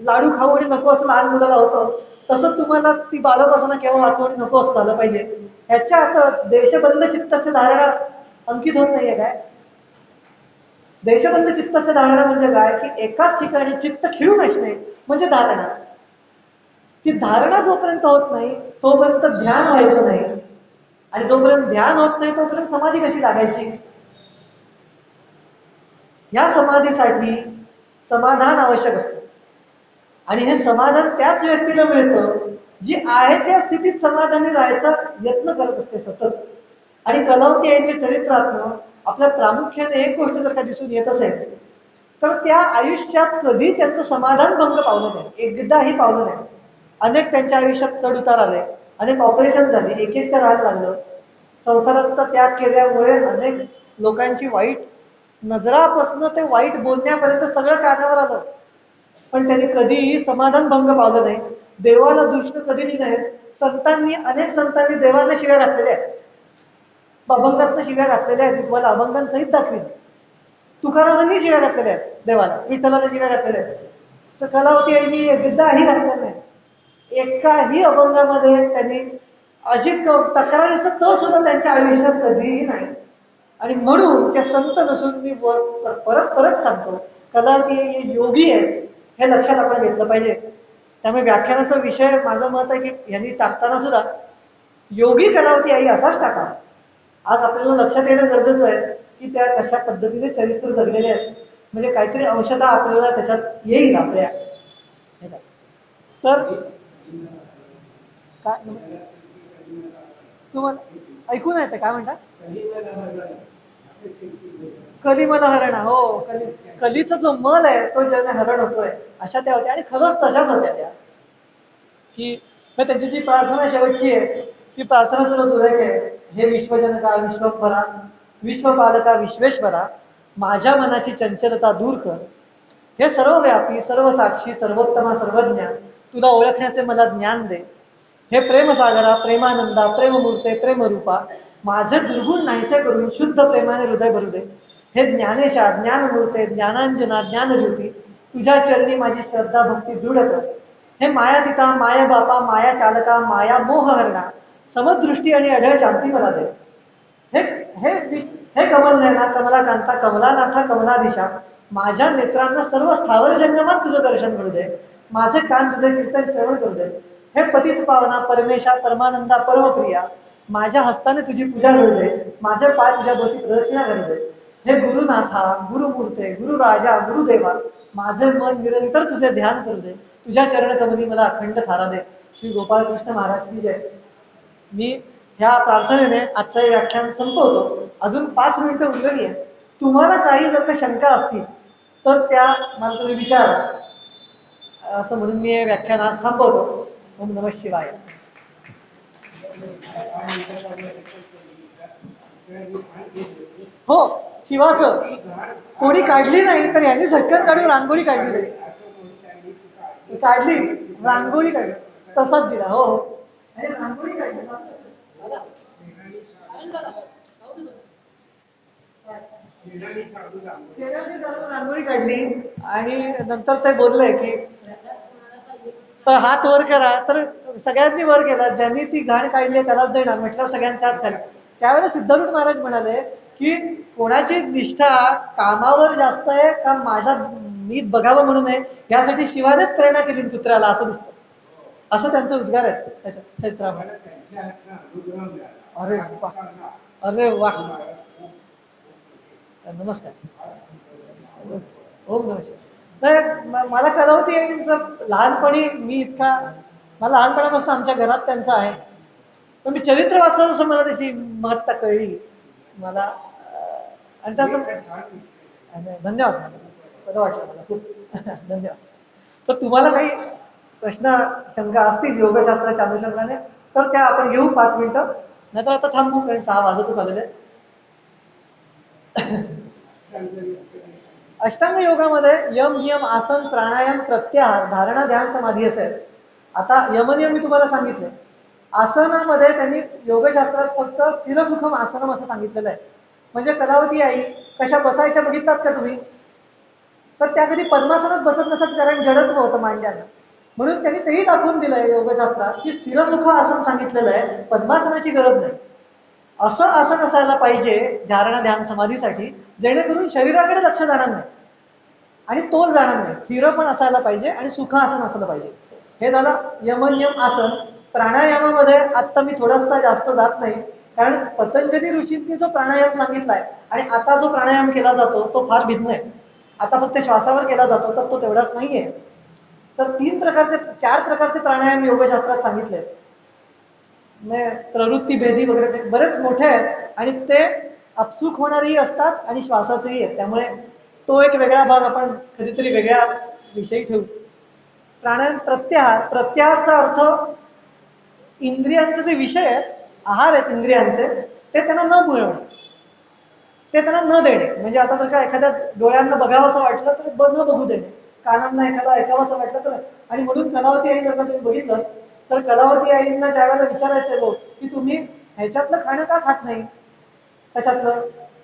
लाडू खाऊ आणि नको असं लहान मुलाला होतं, तसं तुम्हाला ती बालपासना केव्हा वाचवणी नको असं झालं पाहिजे. ह्याच्यातच देशबंध चित्तस्य धारणा अंकित होत नाहीये काय. देशबंध चित्तस्य धारणा म्हणजे काय की एकाच ठिकाणी चित्त खिळून असणे म्हणजे धारणा. ती धारणा जोपर्यंत होत नाही तोपर्यंत ध्यान व्हायचं नाही, आणि जोपर्यंत ध्यान होत नाही तोपर्यंत समाधी कशी लागायची. या समाधीसाठी समाधान आवश्यक असतं, आणि हे समाधान त्याच व्यक्तीला मिळतं जी आहे त्या स्थितीत समाधानी राहायचा यत्न करत असते सतत. आणि कलावती यांच्या चरित्रातनं आपल्या प्रामुख्याने एक गोष्ट जर का दिसून येत असेल तर त्या आयुष्यात कधी त्यांचं समाधान भंग पावलं नाही, एकदाही पावलं नाही. अनेक त्यांच्या आयुष्यात चढ उतार आले, अनेक ऑपरेशन झाले, एक एक राहायला लागलं. संसाराचा त्याग केल्यामुळे अनेक लोकांची वाईट नजरापासून ते वाईट बोलण्यापर्यंत सगळं कानावर आलं, पण त्यांनी कधीही समाधान भंग पावलं नाही. देवाला दुष्ट कधी नाही. संतांनी अनेक संतांनी देवाला शिव्या घातलेल्या आहेत, अभंगातनं शिव्या घातलेल्या आहेत. मी तुम्हाला अभंगांसहित दाखवीन. तुकारामांनी शिव्या घातलेल्या आहेत देवाला, विठ्ठलाला शिव्या घातलेल्या आहेत. तर कलावती यांनी एकदाही घातल्या नाही. एकाही अभंगामध्ये त्यांनी अशी तक्रारीचा तो सुद्धा त्यांच्या आयुष्यात कधीही नाही. आणि म्हणून ते संत नसून मी परत परत सांगतो कलावती हे योगी आहे, हे लक्षात आपण घेतलं पाहिजे. त्यामुळे व्याख्यानाचा विषय माझं मत आहे की यांनी टाकताना सुद्धा योगी कलावती आई असाच टाका. आज आपल्याला लक्षात येणं गरजेचं आहे की त्या कशा पद्धतीने चरित्र जगलेले आहेत, म्हणजे काहीतरी अंशतः आपल्याला त्याच्यात येईल आपल्या. तर काय तुम्हाला ऐकून येतं काय म्हणता. कधी मला हरण, हो कलीचा जो मल आहे तो ज्याने हरण होतोय अशा त्या होत्या. आणि खरंच तशाच होत्या त्या की त्यांची जी प्रार्थना शेवटची आहे ती प्रार्थना सुद्धा सुरेख आहे. हे विश्वजनका विश्वंभरा विश्वपालका विश्वेश्वरा, माझ्या मनाची चंचलता दूर कर. हे सर्व व्यापी सर्व साक्षी सर्वोत्तमा सर्वज्ञा, तुला ओळखण्याचे मला ज्ञान दे. हे प्रेमसागरा प्रेमानंदा प्रेममूर्ते प्रेमरूपा, माझे दुर्गुण नाहीसे करून शुद्ध प्रेमाने हृदय भरू दे. हे ज्ञानेशा ज्ञानमूर्ते ज्ञानांजना ज्ञानज्योती, तुझ्या चरणी माझी श्रद्धा भक्ती दृढ कर. हे मायातीता माया बापा माया चालका माया मोहहरणा, समदृष्टी आणि अढळ शांती मला दे. हे हे हे कमल नयना कमलाकांता कमलानाथा कमलादिशा, माझ्या नेत्रांना सर्व स्थावर जंगमात तुझं दर्शन घडू दे. माझे कान तुझे कीर्तन श्रवण करू दे. हे पतित पावना परमेशा परमानंदा परमप्रिया, माझ्या हस्ताने तुझी पूजा घडू दे. माझे पाय तुझ्या भोवती प्रदक्षिणा घडू दे. हे गुरुनाथा गुरुमूर्ते गुरुराजा गुरुदेवा, माझे मन निरंतर तुझे ध्यान करू दे. तुझ्या चरण कमली मला अखंड थारा दे. श्री गोपाळकृष्ण महाराज की जय. मी ह्या प्रार्थनेने आजचं हे व्याख्यान संपवतो. अजून 5 मिनिटं उरलेली आहे. तुम्हाला काही जर का शंका असतील तर त्या मला तुम्ही विचारा, असं म्हणून मी हे व्याख्यान आज थांबवतो. ओम नमः शिवाय. हो, शिवाचं कोणी काढली नाही तर यांनी झटकन काढून रांगोळी काढली काढली रांगोळी काढली तसाच दिला. हो हो, रांगोळी काढली रांगोळी काढली. आणि नंतर ते बोलले की तर हात वर करा, तर सगळ्यांनी वर केला. ज्यांनी ती घाण काढली त्यालाच देणार म्हटलं, सगळ्यांचा हात खाली. त्यावेळेला सिद्धारूढ महाराज म्हणाले की कोणाची निष्ठा कामावर जास्त आहे का माझा मी बघावं म्हणून आहे, यासाठी शिवानेच प्रेरणा केली पुत्राला असं दिसतं. असं त्यांचा उद्गार आहे त्याच्या चरित्रामध्ये. अरे वा, अरे वा, नमस्कार. ओम नमः शिवाय. नाही मला कलावती यांचं लहानपणी मी इतका, मला लहानपणापासून आमच्या घरात त्यांचं आहे, पण मी चरित्र वाचलं तसं मला त्याची महत्ता कळली मला. आणि त्याचं धन्यवाद, बरं वाटलं मला खूप धन्यवाद. तर तुम्हाला काही प्रश्न शंका असतील योगशास्त्राच्या अनुषंगाने तर त्या आपण घेऊ 5 मिनिटं, नाहीतर आता थांबू कारण 6 वाजतच आलेले आहेत. अष्टांग योगामध्ये यम नियम आसन प्राणायाम प्रत्याहार धारणा ध्यान समाधी असेल. आता यमनियम मी तुम्हाला सांगितले. आसनामध्ये त्यांनी योगशास्त्रात फक्त स्थिर सुखम आसनम असं सांगितलेलं आहे. म्हणजे कलावती आई कशा बसायच्या बघितलात का तुम्ही? तर त्या कधी पद्मासनात बसत नसत कारण जडत्व होतं मांड्यानं. म्हणून त्यांनी तेही दाखवून दिलंय योगशास्त्रात की स्थिर सुख आसन सांगितलेलं आहे, पद्मासनाची गरज नाही. असं आसन असायला पाहिजे धारणा ध्यान समाधीसाठी जेणेकरून शरीराकडे लक्ष जाणार नाही आणि तोल जाणार नाही. स्थिर पण असायला पाहिजे आणि सुख आसन असलं पाहिजे. हे झालं यमनियम आसन. प्राणायामामध्ये आत्ता मी थोडासा जास्त जात नाही कारण पतंजली ऋषींनी जो प्राणायाम सांगितलाय आणि आता जो प्राणायाम केला जातो तो फार भिन्न आहे. आता फक्त श्वासावर केला जातो तर तो तेवढाच नाहीये. तर 4 प्रकारचे प्राणायाम योगशास्त्रात सांगितले. प्रवृत्ती भेदी वगैरे बरेच मोठे आहेत आणि ते अपसुख होणारेही असतात आणि श्वासाचेही आहेत. त्यामुळे तो एक वेगळा भाग आपण कधीतरी वेगळ्या विषयी ठेवू. प्राणायाम प्रत्याहार. प्रत्याहारचा अर्थ इंद्रियांचे जे विषय आहेत, आहार आहेत इंद्रियांचे, ते त्यांना न मिळवणे, ते त्यांना न देणे. म्हणजे आता जर का एखाद्या डोळ्यांना बघावं असं वाटलं तर न बघू देणे, कानांना एखादा ऐकावं असं वाटलं तर. आणि म्हणून कलावती आई जर का तुम्ही बघितलं तर कलावती आईंना ज्या वेळेला विचारायचं लोक की तुम्ही ह्याच्यातलं खाणं का खात नाही, कशातलं,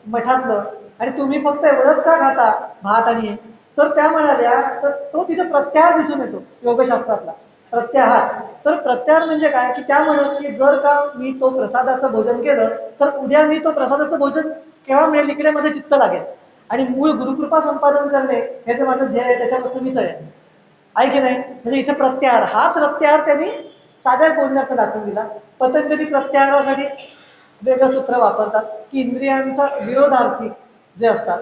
मठातलं, आणि तुम्ही फक्त एवढंच का खाता भात आणि, तर त्या म्हणाल्या तर तो तिथे प्रत्याहार दिसून येतो योगशास्त्रातला. प्रत्याहार. तर प्रत्याहार म्हणजे काय की त्या म्हणत की जर का मी तो प्रसादाचं भोजन केलं तर उद्या मी तो प्रसादाचं भोजन केव्हा मिळेल इकडे माझं चित्त लागेल आणि मूळ गुरुकृपा संपादन करणे हे जे माझं ध्येय आहे त्याच्यापासून मी चढेन. आहे की नाही? म्हणजे इथे प्रत्याहार, हा प्रत्याहार त्यांनी साध्या बोलण्यात दाखवून दिला. पतंजली प्रत्याहारासाठी वेगळं सूत्र वापरतात की इंद्रियांचा विरोधार्थी जे असतात,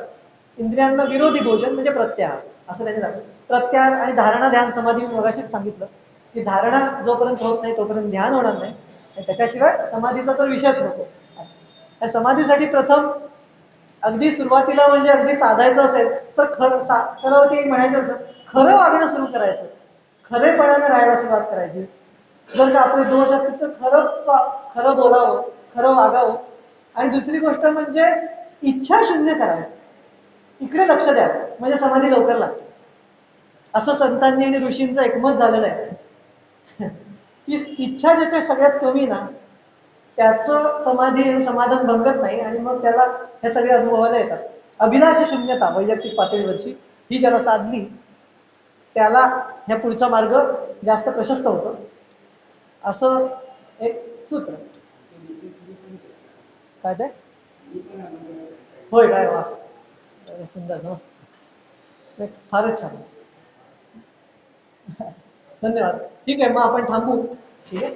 इंद्रियांना विरोधी भोजन म्हणजे प्रत्याहार असं त्यांनी दाखवलं. प्रत्याहार आणि धारणा ध्यान समाधी मी मगाशीच सांगितलं की धारणा जोपर्यंत होत नाही तोपर्यंत ध्यान होणार नाही आणि त्याच्याशिवाय समाधीचा तर विषयच नको. समाधीसाठी प्रथम अगदी सुरुवातीला म्हणजे अगदी साधायचं असेल तर कलावती म्हणायचं असं खरं वागणं सुरू करायचं, खरेपणानं राहायला सुरुवात करायची. जर का आपले दोष असतील तर खरं बोलावं, खरं वागावं. आणि दुसरी गोष्ट म्हणजे इच्छा शून्य करावी, इकडे लक्ष द्यावं म्हणजे समाधी लवकर लागते. असं संतांनी आणि ऋषींचं एकमत झालेलं आहे की इच्छा ज्याच्या सगळ्यात कमी ना त्याचं समाधी आणि समाधान भंगत नाही आणि मग त्याला हे सगळे अनुभवायला येतात. अभिलाष शून्यता वैयक्तिक पातळीवरची ही ज्याला साधली त्याला ह्या पुढचा मार्ग जास्त प्रशस्त होतो. असं एक सूत्र. काय ते? होय काय? वा, सुंदर, मस्त, फारच छान. धन्यवाद. ठीक आहे, मग आपण थांबू. ठीक आहे.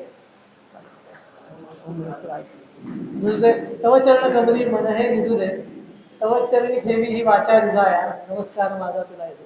निजू तव चरण कमली मन हे निजू दे, तव चरणी ठेवी ही वाचा रिझाया, नमस्कार माझा तुला येतो.